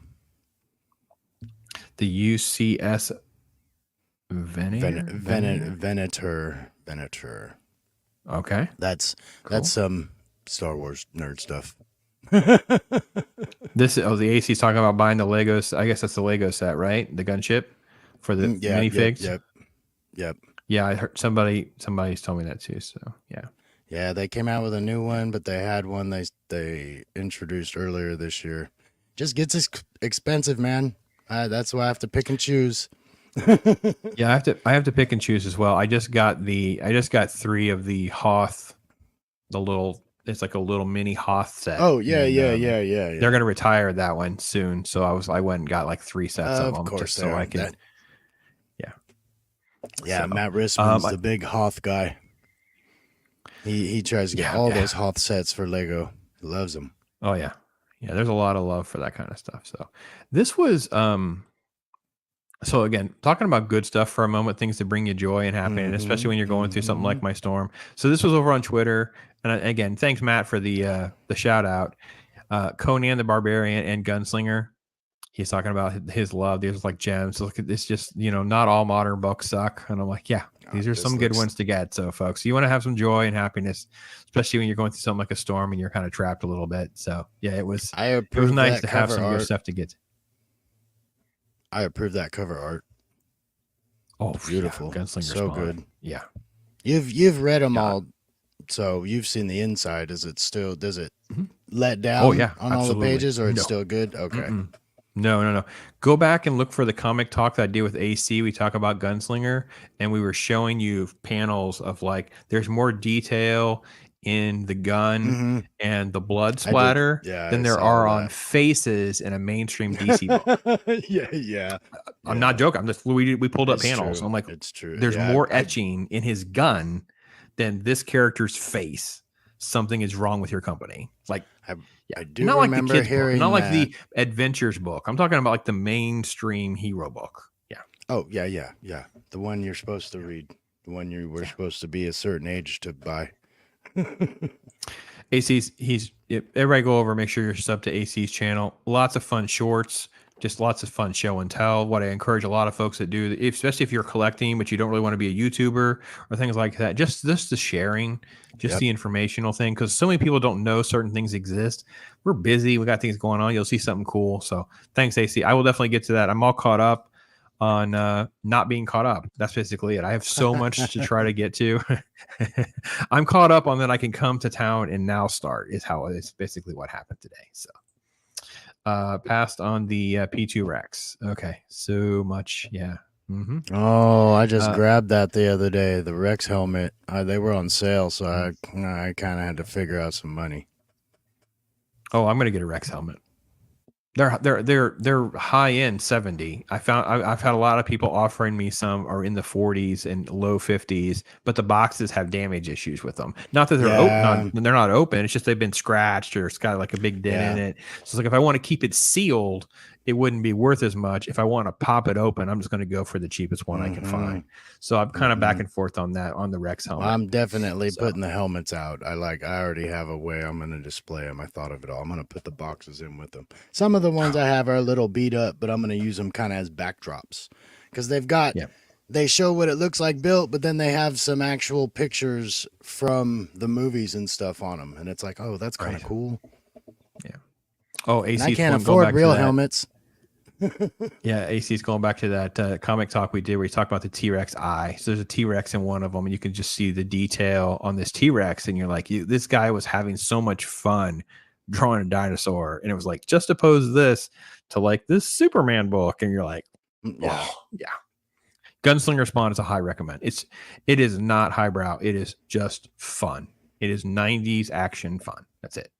B: The UCS
C: Venator.
B: Okay.
C: That's some Star Wars nerd stuff.
B: The AC's talking about buying the Legos. I guess that's the Lego set, right? The gunship for the minifigs.
C: Yep.
B: Yeah, I heard somebody's told me that too. So
C: yeah, they came out with a new one, but they had one they introduced earlier this year. Just gets expensive, man. That's why I have to pick and choose.
B: Yeah, I have to pick and choose as well. I just got 3 of the Hoth, it's like a little mini Hoth set.
C: Oh yeah.
B: They're gonna retire that one soon, so I went and got like 3 sets of them,
C: course,
B: just so I can.
C: Yeah, so, Matt Risman's the big Hoth guy. He tries to get all those Hoth sets for Lego. He loves them.
B: Oh yeah. There's a lot of love for that kind of stuff. So this was so again, talking about good stuff for a moment, things that bring you joy and happiness, especially when you're going through something like My Storm. So this was over on Twitter, and again, thanks Matt for the shout out. Conan the Barbarian and Gunslinger. He's talking about his love. These are like gems. So it's just, not all modern books suck. And I'm like, yeah, these are some good ones to get. So folks, you want to have some joy and happiness, especially when you're going through something like a storm and you're kind of trapped a little bit. So yeah, it was nice to have some good stuff to get.
C: I approve that cover art.
B: Oh,
C: beautiful.
B: Yeah. Gunslinger
C: so
B: Spawn.
C: Good.
B: Yeah.
C: You've read them all. So you've seen the inside. Does it let down on all the pages, or it's still good? Okay.
B: Mm-mm. No. Go back and look for the comic talk that I did with AC. We talk about Gunslinger, and we were showing you panels of like there's more detail in the gun and the blood splatter than there are on faces in a mainstream DC book.
C: Yeah.
B: I'm not joking. We pulled up panels.
C: True.
B: I'm like,
C: it's true.
B: There's more etching in his gun than this character's face. Something is wrong with your company. Like,
C: I do
B: not
C: remember
B: like the
C: hearing
B: book, not
C: that.
B: like the adventures book. I'm talking about like the mainstream hero book. Yeah.
C: Oh yeah. The one you're supposed to read. The one you were supposed to be a certain age to buy.
B: AC's everybody go over, make sure you're subbed to AC's channel. Lots of fun shorts, just lots of fun show and tell. What I encourage a lot of folks that do, especially if you're collecting but you don't really want to be a YouTuber or things like that, just the sharing, the informational thing, because so many people don't know certain things exist. We're busy, we got things going on. You'll see something cool. So thanks, AC. I will definitely get to that. I'm all caught up on not being caught up. That's basically it. I have so much to try to get to. I'm caught up on that. I can come to town and now start is basically what happened today. So passed on the P2 Rex. Okay, so much. Yeah.
C: Oh, I just grabbed that the other day, the Rex helmet. They were on sale, so I kind of had to figure out some money.
B: Oh, I'm gonna get a Rex helmet. They're high end 70. I've had a lot of people offering me some are in the 40s and low 50s, but the boxes have damage issues with them. Not that they're open, they're not open. It's just they've been scratched or it's got like a big dent in it. So it's like if I want to keep it sealed, it wouldn't be worth as much. If I want to pop it open, I'm just going to go for the cheapest one I can find. So I'm kind of back and forth on that on the Rex helmet.
C: I'm definitely putting the helmets out. I already have a way I'm going to display them. I thought of it all. I'm going to put the boxes in with them. Some of the ones I have are a little beat up, but I'm going to use them kind of as backdrops because they've got, they show what it looks like built, but then they have some actual pictures from the movies and stuff on them. And it's like, oh, that's kind of cool.
B: Yeah. Oh, AC.
C: I can't afford real helmets.
B: Yeah, AC's going back to that comic talk we did where we talked about the T-Rex eye. So there's a T-Rex in one of them, and you can just see the detail on this T-Rex, and you're like, this guy was having so much fun drawing a dinosaur, and it was like, just oppose this to like this Superman book, and you're like,
C: Yeah.
B: oh, yeah. Gunslinger Spawn is a high recommend. It is not highbrow. It is just fun. It is 90s action fun. That's it.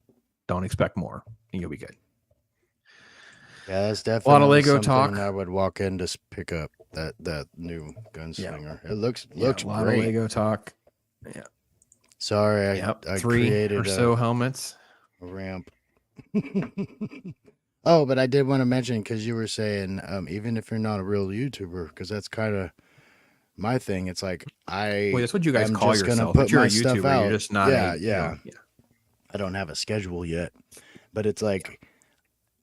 B: Don't expect more, and you'll be good.
C: Yeah, that's definitely
B: a lot of Lego talk.
C: I would walk in to pick up that new Gunslinger. Yeah. It looks
B: a lot
C: great.
B: Of Lego talk. Yeah.
C: Sorry, I
B: 3
C: created
B: or so helmets.
C: A ramp. Oh, but I did want to mention, because you were saying, even if you're not a real YouTuber, because that's kind of my thing. It's like
B: that's what you guys call yourself.
C: But
B: you're
C: my
B: a YouTuber.
C: Stuff out.
B: You're just not.
C: Yeah. I don't have a schedule yet, but it's like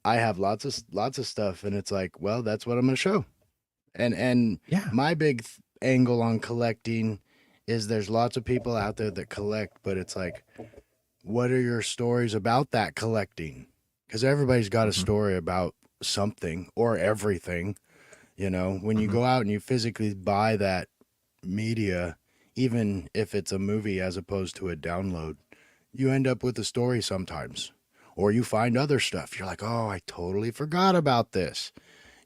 C: I have lots of stuff, and it's like, well, that's what I'm going to show. And my big angle on collecting is there's lots of people out there that collect, but it's like, what are your stories about that collecting? Because everybody's got a story about something or everything. You know, when you go out and you physically buy that media, even if it's a movie as opposed to a download, you end up with a story sometimes. Or you find other stuff. You're like, oh, I totally forgot about this.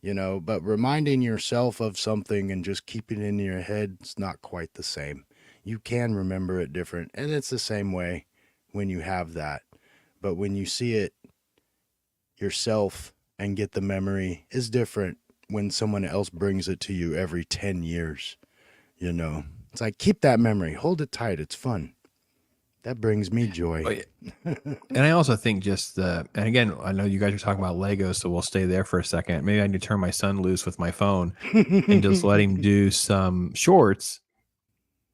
C: You know, but reminding yourself of something and just keeping it in your head, it's not quite the same. You can remember it different. And it's the same way when you have that. But when you see it yourself and get the memory is different when someone else brings it to you every 10 years. You know, it's like, keep that memory, hold it tight. It's fun. That brings me joy.
B: Oh, yeah. And I also think and again, I know you guys are talking about Legos, so we'll stay there for a second. Maybe I need to turn my son loose with my phone and just let him do some shorts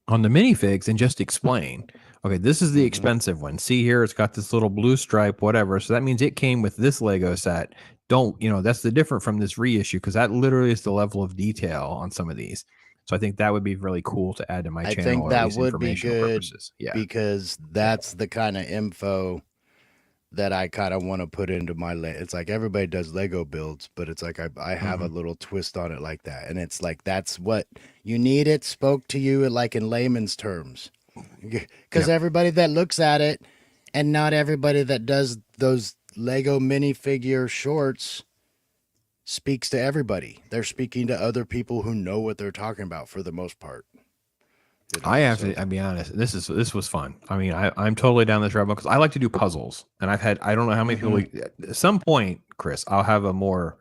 B: on the minifigs and just explain, okay, this is the expensive one. See here, it's got this little blue stripe, whatever. So that means it came with this Lego set. That's the different from this reissue, because that literally is the level of detail on some of these. So I think that would be really cool to add to my channel.
C: I think that would be good
B: purposes. Yeah,
C: because that's the kind of info that I kind of want to put into my. It's like everybody does Lego builds, but it's like I have a little twist on it like that, and it's like that's what you need. It spoke to you like in layman's terms, because everybody that looks at it, and not everybody that does those Lego minifigure shorts speaks to everybody. They're speaking to other people who know what they're talking about for the most part. You know,
B: I'll be honest. This was fun. I mean, I'm totally down this rabbit because I like to do puzzles, and I don't know how many people. At some point, Chris, I'll have a more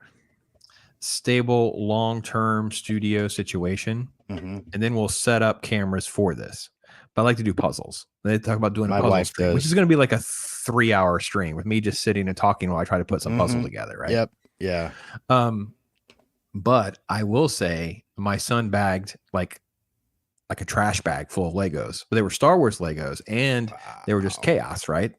B: stable, long-term studio situation, and then we'll set up cameras for this. But I like to do puzzles. They talk about doing a puzzle stream, which is going to be like a 3-hour stream with me just sitting and talking while I try to put some puzzle together. Right?
C: Yep. Yeah.
B: But I will say my son bagged like a trash bag full of Legos, but they were Star Wars Legos and they were just chaos. Right.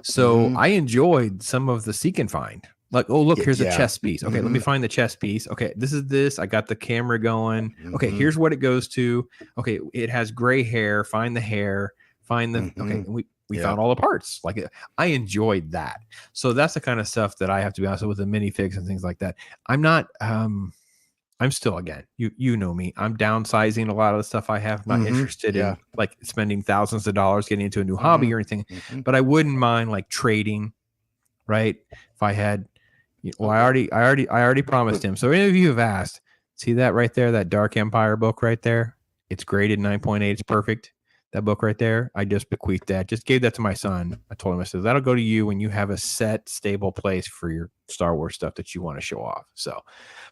B: So I enjoyed some of the seek and find, like, oh, look, here's a chess piece. Okay. Let me find the chess piece. Okay. This is this. I got the camera going. Okay. Here's what it goes to. Okay. It has gray hair. Find the hair, find the, okay. And we found all the parts. Like, I enjoyed that. So that's the kind of stuff that I have to be honest with the minifigs and things like that. I'm not, I'm still, again, you know me, I'm downsizing a lot of the stuff I have. I'm not interested in like spending thousands of dollars getting into a new hobby or anything, but I wouldn't mind like trading, right? If I had, well, I already promised him. So any of you have asked, see that right there, that Dark Empire book right there? It's graded 9.8. It's perfect. That book right there, I just bequeathed that. Just gave that to my son. I told him, I said, that'll go to you when you have a set, stable place for your Star Wars stuff that you want to show off. So,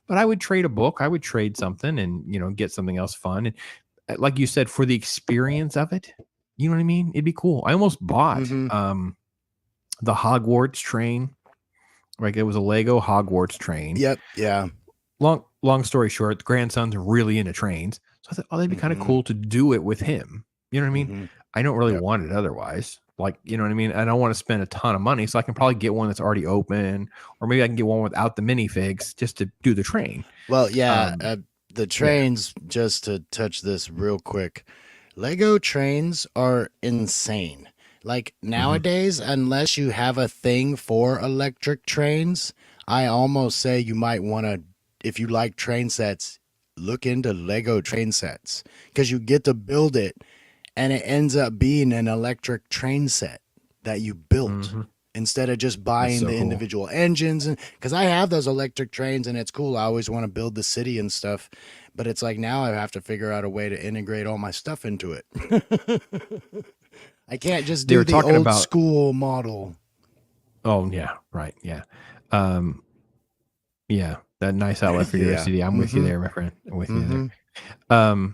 B: but I would trade a book. I would trade something and, get something else fun. And like you said, for the experience of it, you know what I mean? It'd be cool. I almost bought the Hogwarts train. Like, it was a Lego Hogwarts train.
C: Yep. Yeah.
B: Long story short, the grandson's really into trains. So I thought, oh, that'd be kind of cool to do it with him. You know what I mean? I don't really want it otherwise. Like, you know what I mean? I don't want to spend a ton of money, so I can probably get one that's already open, or maybe I can get one without the minifigs just to do the train.
C: Well, yeah, the trains, just to touch this real quick, Lego trains are insane. Like, nowadays, unless you have a thing for electric trains, I almost say you might want to, if you like train sets, look into Lego train sets because you get to build it and it ends up being an electric train set that you built
B: Mm-hmm.
C: instead of just
B: That's
C: buying
B: so
C: the
B: cool.
C: individual engines. And because I have those electric trains and it's cool. I always want to build the city and stuff, but it's like now I have to figure out a way to integrate all my stuff into it. I can't just
B: They
C: do
B: were
C: the
B: talking
C: old
B: about.
C: school model.
B: Oh yeah, right, yeah, um, yeah. That nice outlet for your
C: Yeah.
B: OCD. I'm with you
C: Mm-hmm.
B: there, my friend. I'm with you
C: Mm-hmm.
B: there.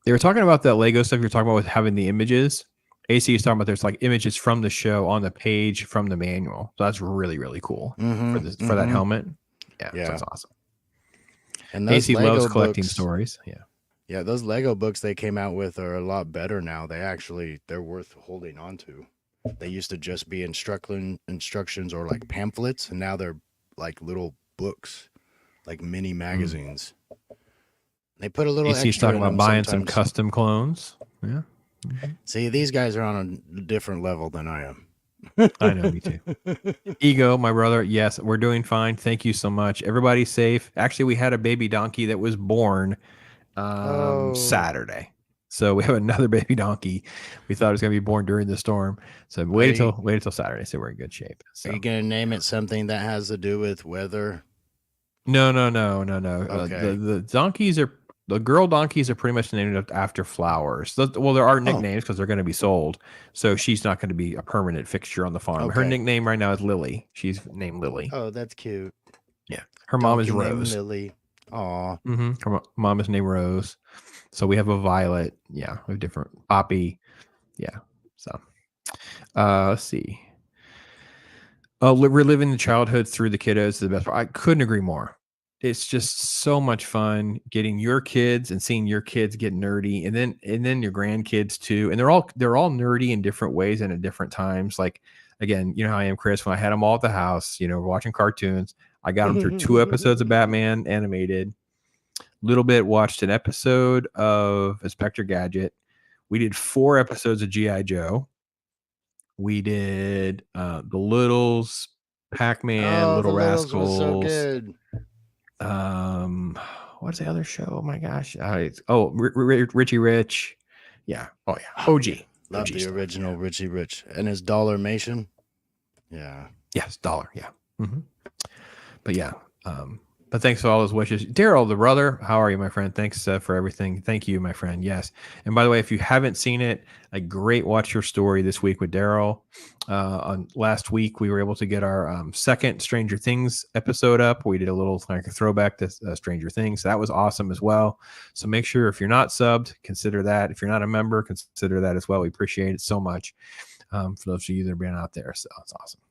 B: They were talking about that Lego stuff you're talking about with having the images. AC is talking about there's like images from the show on the page from the manual. So that's really, really cool
C: Mm-hmm.
B: for this for that
C: Mm-hmm.
B: helmet. Yeah, so
C: Yeah.
B: that's awesome.
C: And those
B: AC loves
C: Lego
B: collecting
C: books,
B: stories. Yeah.
C: yeah, those Lego books they came out with are a lot better now. They're worth holding on to. They used to just be instructions or like pamphlets, and now they're like little books, like mini magazines. They put a little
B: AC's
C: extra
B: talking
C: in
B: about
C: them
B: buying some
C: sometimes.
B: custom clones. Yeah.
C: See, these guys are on a different level than I am.
B: I know, me too. Ego, my brother. Yes, we're doing fine. Thank you so much. Everybody's safe. Actually, we had a baby donkey that was born Saturday. So we have another baby donkey. We thought it was going to be born during the storm. So waited till Saturday. So we're in good shape. So
C: Are you gonna name it something that has to do with weather?
B: no.
C: Okay.
B: The girl donkeys are pretty much named after flowers. Well, there are nicknames because they're going to be sold. So she's not going to be a permanent fixture on the farm. Her
C: Okay.
B: nickname right now is Lily. She's named Lily.
C: Oh, that's cute.
B: Yeah. Her mom is
C: Donkey named
B: Rose.
C: Lily. Aw.
B: Her mom is named Rose. So we have a Violet. Yeah. We have different Poppy. Yeah. So let's see. Reliving the childhood through the kiddos is the best part. I couldn't agree more. It's just so much fun getting your kids and seeing your kids get nerdy, and then your grandkids too. And they're all nerdy in different ways and at different times. Like again, you know how I am, Chris. When I had them all at the house, you know, watching cartoons, I got them through 2 episodes of Batman animated. Little bit watched an episode of Inspector Gadget. We did 4 episodes of G.I. Joe. We did the Littles, Pac-Man,
C: Oh,
B: Little
C: the Littles was so
B: Rascals.
C: good.
B: What's the other show? Oh my gosh. Richie Rich. Yeah. Oh yeah. OG.
C: Love
B: OG
C: the
B: stuff,
C: original
B: yeah.
C: Richie Rich and his Dollarmation. Yeah.
B: Yes, dollar. Yeah. But yeah. But thanks for all those wishes. Daryl, the brother, how are you, my friend? Thanks for everything. Thank you, my friend. Yes. And by the way, if you haven't seen it, a great Watch Your Story this week with Daryl. On last week, we were able to get our second Stranger Things episode up. We did a little like a throwback to Stranger Things. That was awesome as well. So make sure if you're not subbed, consider that. If you're not a member, consider that as well. We appreciate it so much for those of you that are being out there. So it's awesome.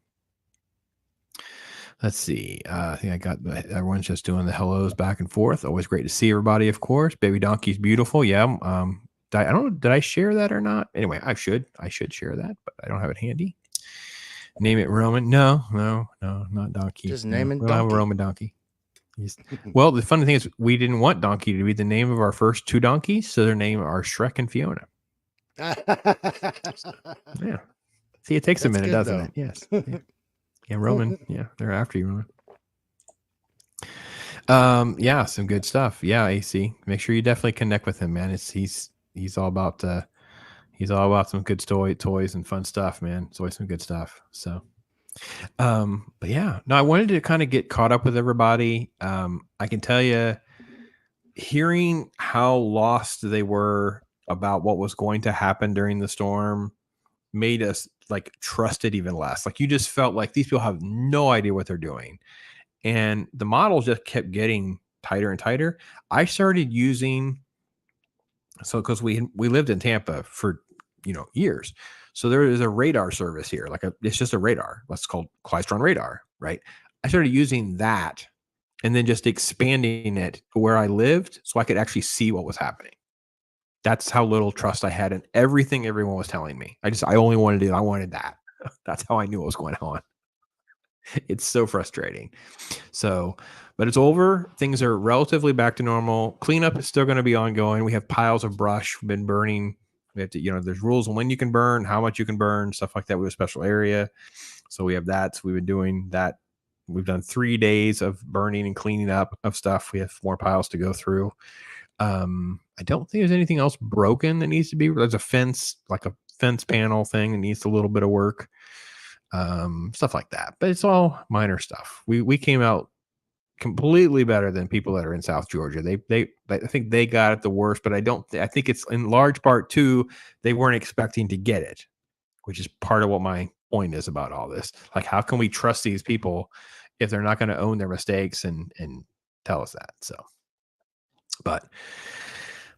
B: Let's see. I think I got everyone's just doing the hellos back and forth. Always great to see everybody, of course. Baby Donkey's beautiful. Yeah. I don't know. Did I share that or not? Anyway, I should share that, but I don't have it handy. Name it Roman. No, not Donkey.
C: Just name it
B: We don't have a
C: Donkey.
B: Roman Donkey. Well, the funny thing is we didn't want Donkey to be the name of our first 2 donkeys, so their name are Shrek and Fiona. Yeah. See, it takes a minute,
C: good,
B: doesn't
C: though.
B: it? Yes. Yeah. Yeah, Roman. Yeah, they're after you, Roman. Yeah, some good stuff. Yeah, AC. Make sure you definitely connect with him, man. He's all about some good toys and fun stuff, man. It's always some good stuff. So, but yeah, no, I wanted to kind of get caught up with everybody. I can tell you, hearing how lost they were about what was going to happen during the storm made us like trust it even less. Like you just felt like these people have no idea what they're doing. And the model just kept getting tighter and tighter. I started using, so because we lived in Tampa for years. So there is a radar service here. It's just a radar. That's called Klystron radar, right? I started using that and then just expanding it to where I lived so I could actually see what was happening. That's how little trust I had in everything everyone was telling me. I only wanted it. I wanted that. That's how I knew what was going on. It's so frustrating. So, but it's over. Things are relatively back to normal. Cleanup is still going to be ongoing. We have piles of brush been burning. We have to, there's rules on when you can burn, how much you can burn, stuff like that. We have a special area. So we have that. So we've been doing that We've done 3 days of burning and cleaning up of stuff. We have 4 piles to go through. I don't think there's anything else broken that needs to be. There's a fence, like a fence panel thing that needs a little bit of work. Stuff like that. But it's all minor stuff. We came out completely better than people that are in South Georgia. I think they got it the worst, but I think it's in large part too, they weren't expecting to get it, which is part of what my point is about all this. Like, how can we trust these people if they're not going to own their mistakes and tell us that? So, but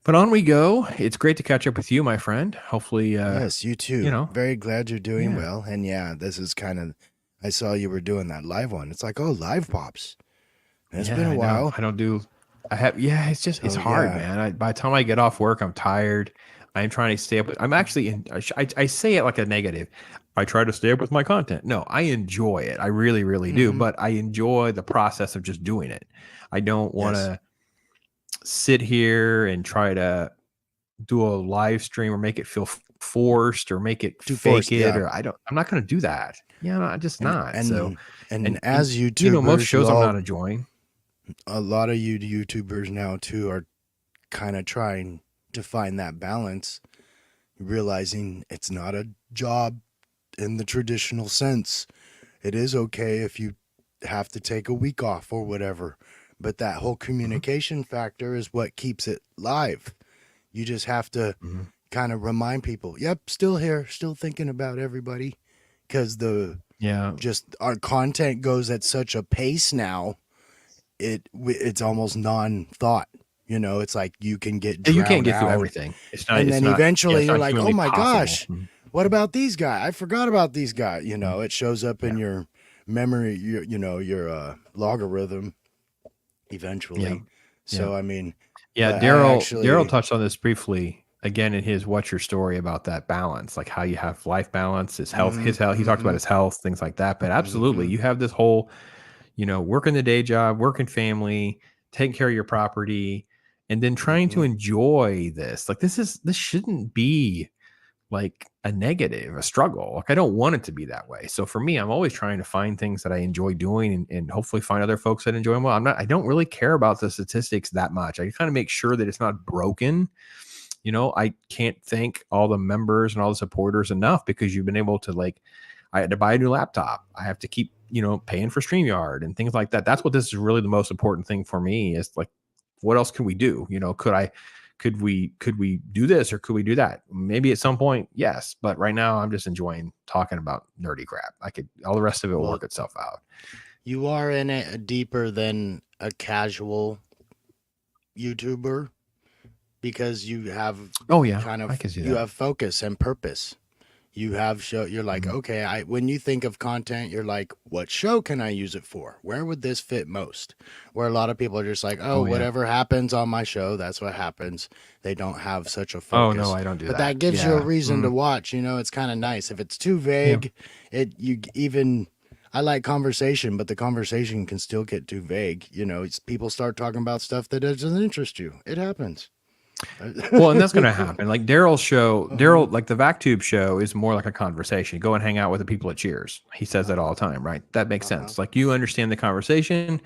B: on we go. It's great to catch up with you, my friend. Hopefully,
C: yes, you too.
B: You know,
C: very glad you're doing well. And yeah, this is kind of, I saw you were doing that live one. It's like, oh, live pops. It's been a while.
B: It's just, it's hard, man. By the time I get off work, I'm tired. I'm trying to stay up. I'm actually I say it like a negative. I try to stay up with my content. No, I enjoy it. I really, really do. But I enjoy the process of just doing it. I don't want to sit here and try to do a live stream or make it feel forced or make it fake it. Or I'm not going to do that. Yeah, I'm just not. And
C: as YouTubers,
B: most shows I'm not enjoying.
C: A lot of you YouTubers now too are kind of trying to find that balance, realizing it's not a job in the traditional sense. It is okay if you have to take a week off or whatever, but that whole communication factor is what keeps it live. You just have to kind of remind people, yep, still here, still thinking about everybody, because just our content goes at such a pace now. It's almost non-thought. You know, it's like you can get drowned
B: you can't get through
C: out.
B: Everything. It's not,
C: and then eventually you're like, oh my
B: possible.
C: gosh, what about these guys? I forgot about these guys. You know, it shows up in your memory, your logarithm eventually.
B: Yeah.
C: So, I mean,
B: Daryl touched on this briefly again in his What's Your Story about that balance, like how you have life balance, his health, He talked about his health, things like that. But absolutely, you have this whole, working the day job, working family, taking care of your property, and then trying to enjoy this. Like this shouldn't be like a negative, a struggle. Like I don't want it to be that way. So for me, I'm always trying to find things that I enjoy doing and hopefully find other folks that enjoy them. Well, I don't really care about the statistics that much. I kind of make sure that it's not broken. I can't thank all the members and all the supporters enough because you've been able to I had to buy a new laptop. I have to keep, paying for StreamYard and things like that. That's what this is really the most important thing for me is like, what else can we do? Could we do this or could we do that? Maybe at some point, yes. But right now I'm just enjoying talking about nerdy crap. All the rest of it will work itself out.
C: You are in it deeper than a casual YouTuber because you have you have focus and purpose. You have you're like, okay, when you think of content, you're like, what show can I use it for? Where would this fit most? Where a lot of people are just like, whatever happens on my show, that's what happens. They don't have such a focus.
B: Oh no, I don't do that.
C: But that gives you a reason to watch. It's kind of nice. If it's too vague, I like conversation, but the conversation can still get too vague. People start talking about stuff that doesn't interest you. It happens.
B: Well, and that's going to happen. Like Daryl's show, like the VacTube show is more like a conversation. Go and hang out with the people at Cheers. He says that all the time, right? That makes sense. Like you understand the conversation,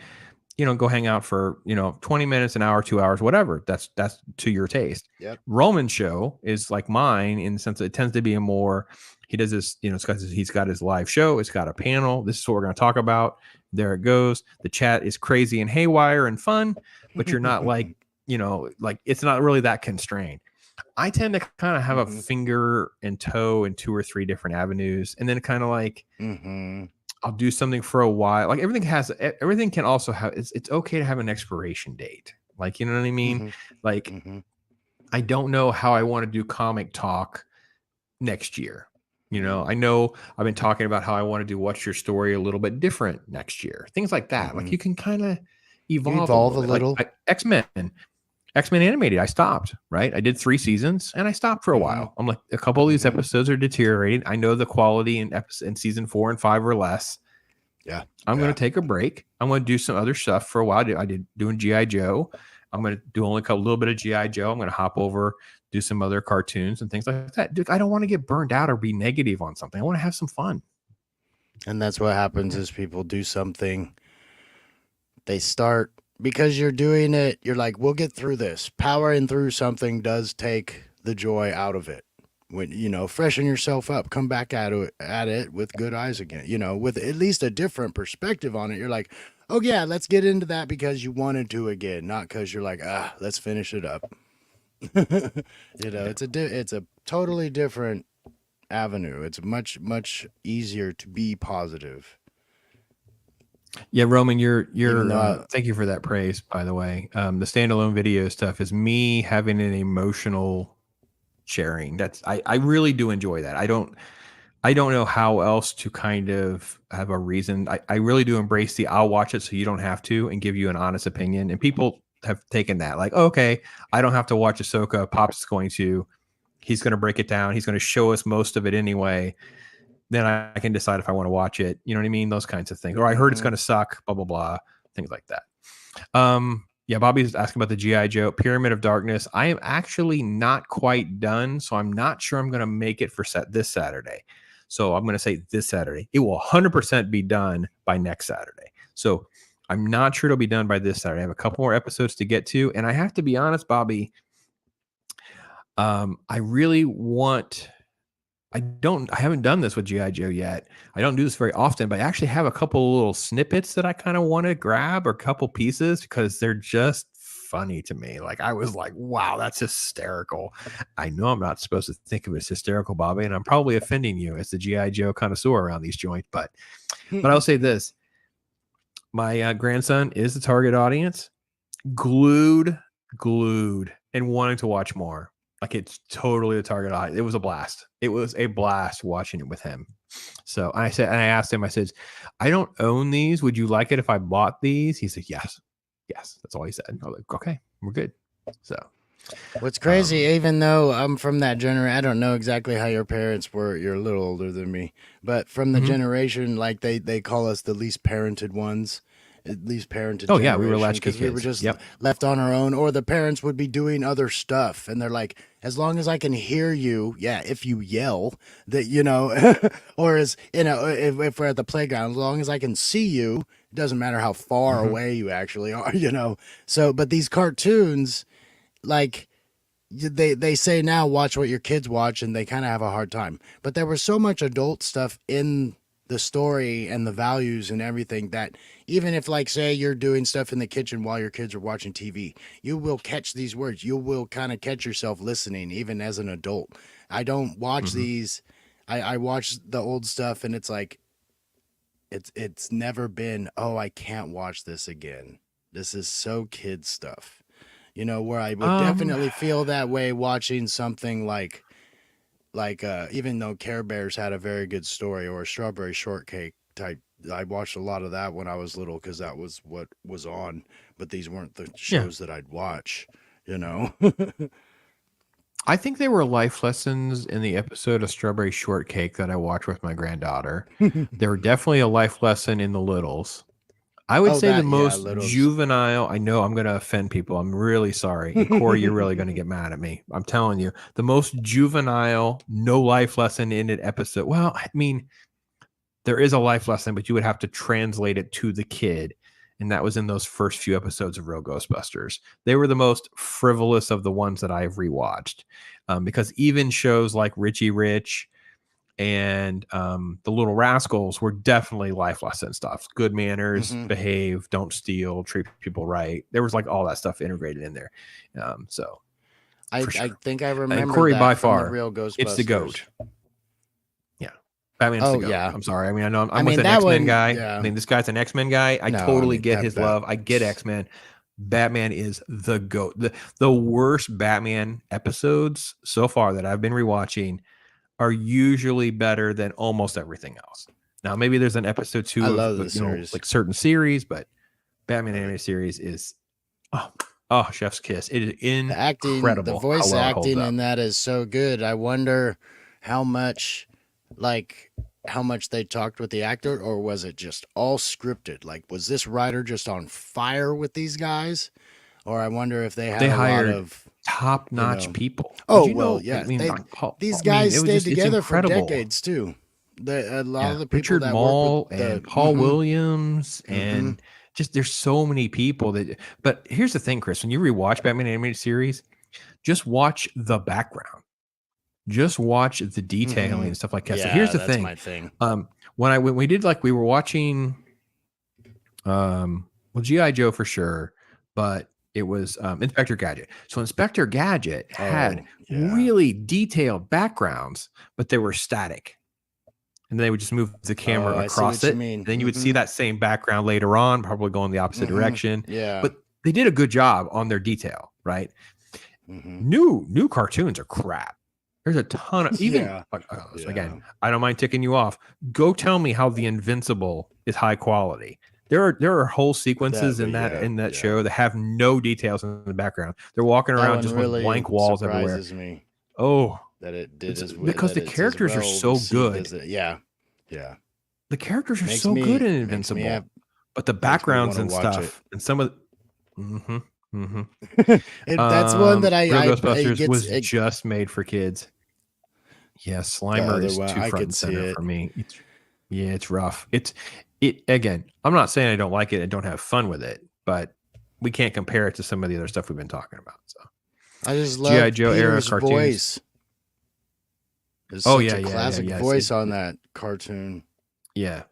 B: go hang out for, 20 minutes, an hour, 2 hours, whatever. That's to your taste.
C: Yep.
B: Roman's show is like mine in the sense that it tends to be he does this, he's got his live show. It's got a panel. This is what we're going to talk about. There it goes. The chat is crazy and haywire and fun, but you're not like, it's not really that constrained. I tend to kind of have a finger and toe in 2 or 3 different avenues. And then kind of like, I'll do something for a while. Like everything can also have, it's okay to have an expiration date. Like, you know what I mean? I don't know how I want to do comic talk next year. I know I've been talking about how I want to do What's Your Story a little bit different next year. Things like that. Like you can kind of evolve a little. Like X-Men animated, I stopped, right? I did 3 seasons and I stopped for a while. I'm like, a couple of these episodes are deteriorating. I know the quality in season 4 and 5 or less.
C: Yeah.
B: I'm going to take a break. I'm going to do some other stuff for a while. I did doing G.I. Joe. I'm going to do only a little bit of G.I. Joe. I'm going to hop over, do some other cartoons and things like that. Dude, I don't want to get burned out or be negative on something. I want to have some fun.
C: And that's what happens is people do something. They start because you're doing it. You're like, we'll get through this. Powering through something does take the joy out of it. When freshen yourself up, come back at it with good eyes again. With at least a different perspective on it. You're like, oh yeah, let's get into that because you wanted to again, not because you're like, let's finish it up. It's a totally different avenue. It's much easier to be positive.
B: Yeah, Roman, you're thank you for that praise, by the way. The standalone video stuff is me having an emotional sharing. I really do enjoy that. I don't know how else to kind of have a reason. I really do embrace the I'll watch it so you don't have to and give you an honest opinion. And people have taken that like, oh, okay, I don't have to watch Ahsoka. Pop's is going to. He's going to break it down. He's going to show us most of it anyway. Then I can decide if I want to watch it. You know what I mean? Those kinds of things. Or I heard it's going to suck, blah, blah, blah, things like that. Yeah, Bobby's asking about the G.I. Joe Pyramid of Darkness. I am actually not quite done, so I'm not sure I'm going to make it for this Saturday. So I'm going to say this Saturday. It will 100% be done by next Saturday. So I'm not sure it'll be done by this Saturday. I have a couple more episodes to get to. And I have to be honest, Bobby, I really want... I haven't done this with G.I. Joe yet. I don't do this very often, but I actually have a couple little snippets that I kind of want to grab or a couple pieces because they're just funny to me. Like I was like, wow, that's hysterical. I know I'm not supposed to think of it as hysterical, Bobby, and I'm probably offending you as the G.I. Joe connoisseur around these joints, but I'll say this. My grandson is the target audience, glued and wanting to watch more. Like it's totally a target audience. It was a blast. It was a blast watching it with him. So I asked him, I said, I don't own these. Would you like it if I bought these? He said, yes. That's all he said. I was like, okay, we're good. So
C: what's crazy, even though I'm from that generation, I don't know exactly how your parents were. You're a little older than me, but from the generation, like they call us the least parented ones. At least parented.
B: Oh yeah, we were latchkey kids.
C: We were just left on our own, or the parents would be doing other stuff, and they're like, as long as I can hear you, if you yell, that or if we're at the playground, as long as I can see you, it doesn't matter how far away you actually are, So, but these cartoons, like they say now, watch what your kids watch, and they kind of have a hard time. But there was so much adult stuff in the story and the values and everything that even if, like, say you're doing stuff in the kitchen while your kids are watching TV, you will catch these words. You will kind of catch yourself listening even as an adult. I don't watch these. I watch the old stuff, and it's like it's never been, oh, I can't watch this again. This is so kid stuff. Where I would definitely feel that way watching something like even though Care Bears had a very good story, or a Strawberry Shortcake type, I watched a lot of that when I was little because that was what was on, but these weren't the shows that I'd watch,
B: I think there were life lessons in the episode of Strawberry Shortcake that I watched with my granddaughter. There were definitely a life lesson in the Littles. I would say the most juvenile, I know I'm going to offend people. I'm really sorry. And Corey, you're really going to get mad at me. I'm telling you, the most juvenile, no life lesson in an episode. Well, I mean, there is a life lesson, but you would have to translate it to the kid. And that was in those first few episodes of Real Ghostbusters. They were the most frivolous of the ones that I've rewatched. Because even shows like Richie Rich and the Little Rascals were definitely life lesson stuff. Good manners, behave, don't steal, treat people right. There was like all that stuff integrated in there. So
C: I think I remember
B: and Corey,
C: that
B: by
C: from
B: far,
C: the Real Ghostbusters.
B: it's the GOAT. Yeah. Batman's the GOAT.
C: Yeah.
B: I'm sorry. I mean, I know I'm with an X-Men guy. Yeah. I mean, this guy's an X-Men guy. I totally get his love. I get X-Men. Batman is the GOAT. The worst Batman episodes so far that I've been rewatching are usually better than almost everything else. Now, maybe there's an episode 2 of the series. Like certain series, but Batman animated series is chef's kiss. It is incredible.
C: The voice acting in that is so good. I wonder how much they talked with the actor, or was it just all scripted? Like, was this writer just on fire with these guys? Or I wonder if they hired a lot of
B: top-notch people.
C: Oh, well, yeah. These guys stayed together for decades, too. A lot of the people
B: Richard
C: that
B: Mall
C: work with
B: and Paul Williams and
C: Mhm.
B: just there's so many people that. But here's the thing, Chris: when you rewatch Batman animated series, just watch the background, just watch the detailing and stuff like that. So here's
C: Yeah,
B: the
C: that's
B: thing:
C: my thing.
B: when we did we were watching, well, GI Joe for sure, but it was Inspector Gadget. So Inspector Gadget had really detailed backgrounds, but they were static. And they would just move the camera across it. Then you would see that same background later on, probably going the opposite direction.
C: Yeah.
B: But they did a good job on their detail, right? New cartoons are crap. There's a ton of again, I don't mind ticking you off. Go tell me how The Invincible is high quality. There are whole sequences in that show that have no details in the background. They're walking around just with blank walls everywhere.
C: Me.
B: Oh,
C: that it did
B: because the characters are so good.
C: Yeah.
B: The characters are so good in Invincible, but the backgrounds and stuff and some of
C: that's one that
B: Real Ghostbusters was just made for kids. Yeah, Slimer is too front and center for me. It's rough. Again, I'm not saying I don't like it and don't have fun with it, but we can't compare it to some of the other stuff we've been talking about. So
C: I just love G.I. Joe era cartoons. Voice. There's such a classic voice on that cartoon.
B: Yeah.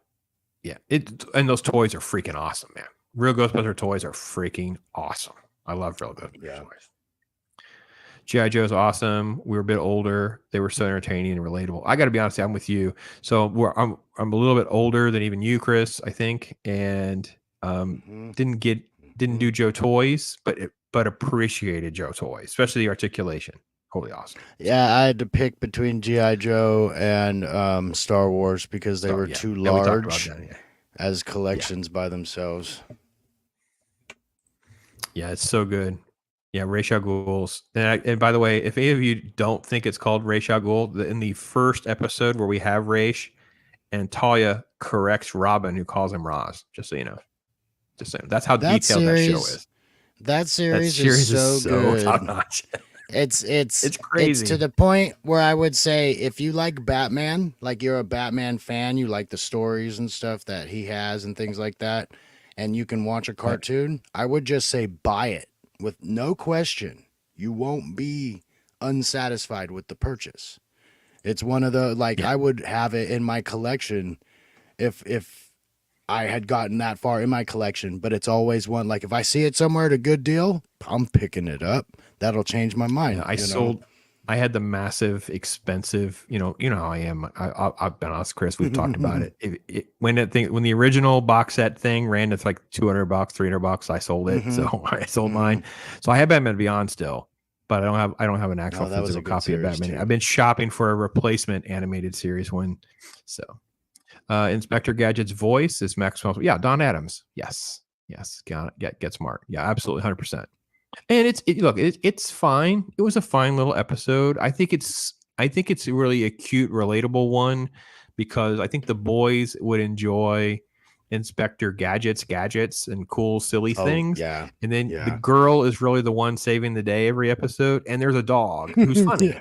B: And those toys are freaking awesome, man. Real Ghostbuster toys are freaking awesome. I love Real Ghostbuster toys. G.I. Joe is awesome. We were a bit older. They were so entertaining and relatable. I got to be honest, I'm with you. So I'm a little bit older than even you, Chris, I think, and didn't do Joe toys, but appreciated Joe toys, especially the articulation. Totally awesome.
C: Yeah, I had to pick between G.I. Joe and Star Wars because they were too large as collections by themselves. Yeah,
B: it's so good. Yeah, Ra's al Ghul's. And by the way, if any of you don't think it's called Ra's al Ghul, in the first episode where we have Ra's, and Talia corrects Robin, who calls him Roz, just so you know. Just saying. That's how detailed that show is.
C: That series is so good.
B: Top-notch.
C: It's
B: crazy.
C: It's to the point where I would say if you like Batman, like you're a Batman fan, you like the stories and stuff that he has and things like that, and you can watch a cartoon, I would just say buy it with no question. You won't be unsatisfied with the purchase. It's one of the I would have it in my collection if I had gotten that far in my collection, but it's always one if I see it somewhere at a good deal, I'm picking it up. That'll change my mind.
B: I had the massive, expensive, you know how I am. I've been honest, Chris. We've talked about it. When the original box set thing ran to $200, $300, I sold it. So I sold mine. So I have Batman Beyond still, but I don't have an actual physical copy of Batman. I've been shopping for a replacement animated series one. So Inspector Gadget's voice is Maxwell. Yeah, Don Adams. Yes. Get smart. Yeah, absolutely, 100%. And it's fine. It was a fine little episode. I think it's really a cute, relatable one because I think the boys would enjoy Inspector Gadgets and cool, silly things.
C: Yeah.
B: And then the girl is really the one saving the day every episode. And there's a dog who's funny.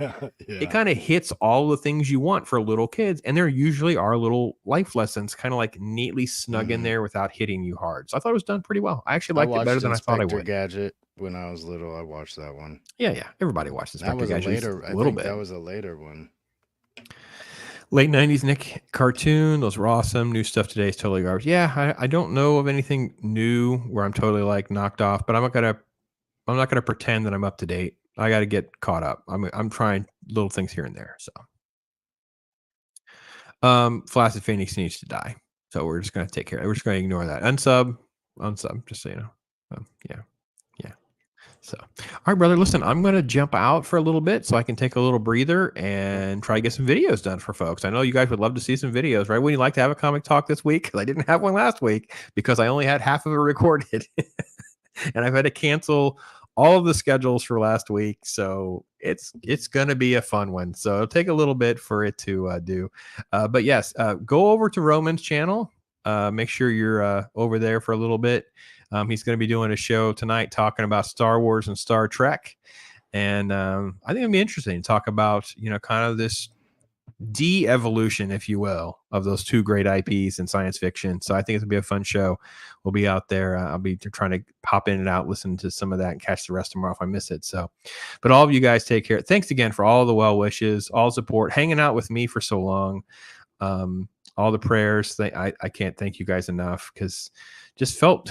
B: It kind of hits all the things you want for little kids. And there usually are little life lessons kind of neatly snug in there without hitting you hard. So I thought it was done pretty well. I actually liked it better than I thought I would.
C: Gadget. When I was little, I watched that one.
B: Yeah. Everybody watched Inspector Gadget a little bit.
C: That was a later one.
B: Late 90s Nick cartoon. Those were awesome. New stuff today is totally garbage. Yeah, I don't know of anything new where I'm totally knocked off, but I'm not gonna pretend that I'm up to date. I got to get caught up. I'm trying little things here and there. So, Flaccid Phoenix needs to die. So we're just gonna take care of it. We're just gonna ignore that. Unsub, just so you know. Yeah. So, all right, brother, listen, I'm going to jump out for a little bit so I can take a little breather and try to get some videos done for folks. I know you guys would love to see some videos, right? Would you like to have a comic talk this week? Because I didn't have one last week because I only had half of it recorded. And I've had to cancel all of the schedules for last week. So it's going to be a fun one. So it'll take a little bit for it to do. But yes, go over to Roman's channel. Make sure you're over there for a little bit. He's going to be doing a show tonight talking about Star Wars and Star Trek. And I think it'll be interesting to talk about, kind of this de-evolution, if you will, of those two great IPs in science fiction. So I think it's gonna be a fun show. We'll be out there. I'll be trying to pop in and out, listen to some of that, and catch the rest tomorrow if I miss it. So, but all of you guys take care. Thanks again for all the well wishes, all support, hanging out with me for so long. All the prayers. I can't thank you guys enough, because just felt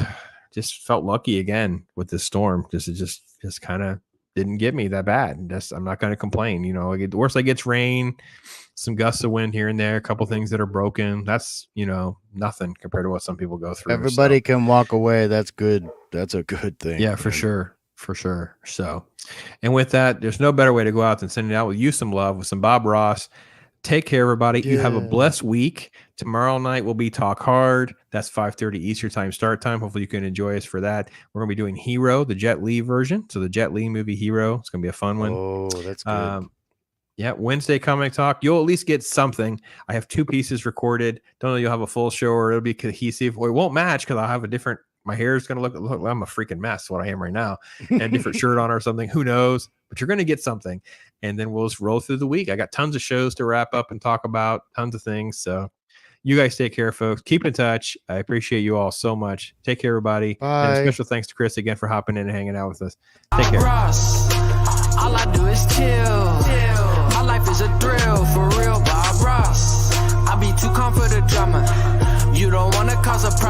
B: lucky again with this storm. It just kind of didn't get me that bad. I'm not going to complain. You know, the worst I get's rain, some gusts of wind here and there, a couple things that are broken. That's, you know, nothing compared to what some people go through.
C: Everybody can walk away. That's good. That's a good thing.
B: Yeah, for sure. For sure. So, and with that, there's no better way to go out than sending out with you some love with some Bob Ross. Take care, everybody. Yeah. You have a blessed week. Tomorrow night will be Talk Hard. That's 5:30 Eastern time start time. Hopefully you can enjoy us for that. We're going to be doing Hero, the Jet Li version. So the Jet Li movie Hero. It's going to be a fun one.
C: Oh, that's good.
B: Yeah, Wednesday Comic Talk. You'll at least get something. I have 2 pieces recorded. Don't know you'll have a full show or it'll be cohesive. Or it won't match because I'll have a different. My hair is going to look. I'm a freaking mess. What I am right now, and a different shirt on or something. Who knows? But you're going to get something, and then we'll just roll through the week. I got tons of shows to wrap up and talk about, tons of things. So, you guys take care, folks. Keep in touch. I appreciate you all so much. Take care, everybody.
C: Bye.
B: And a special thanks to Chris again for hopping in and hanging out with us. Take care.
D: Ross, all I do is chill. My life is a thrill, for real, Bob Ross. I be too calm for the drama. You don't want to cause a problem.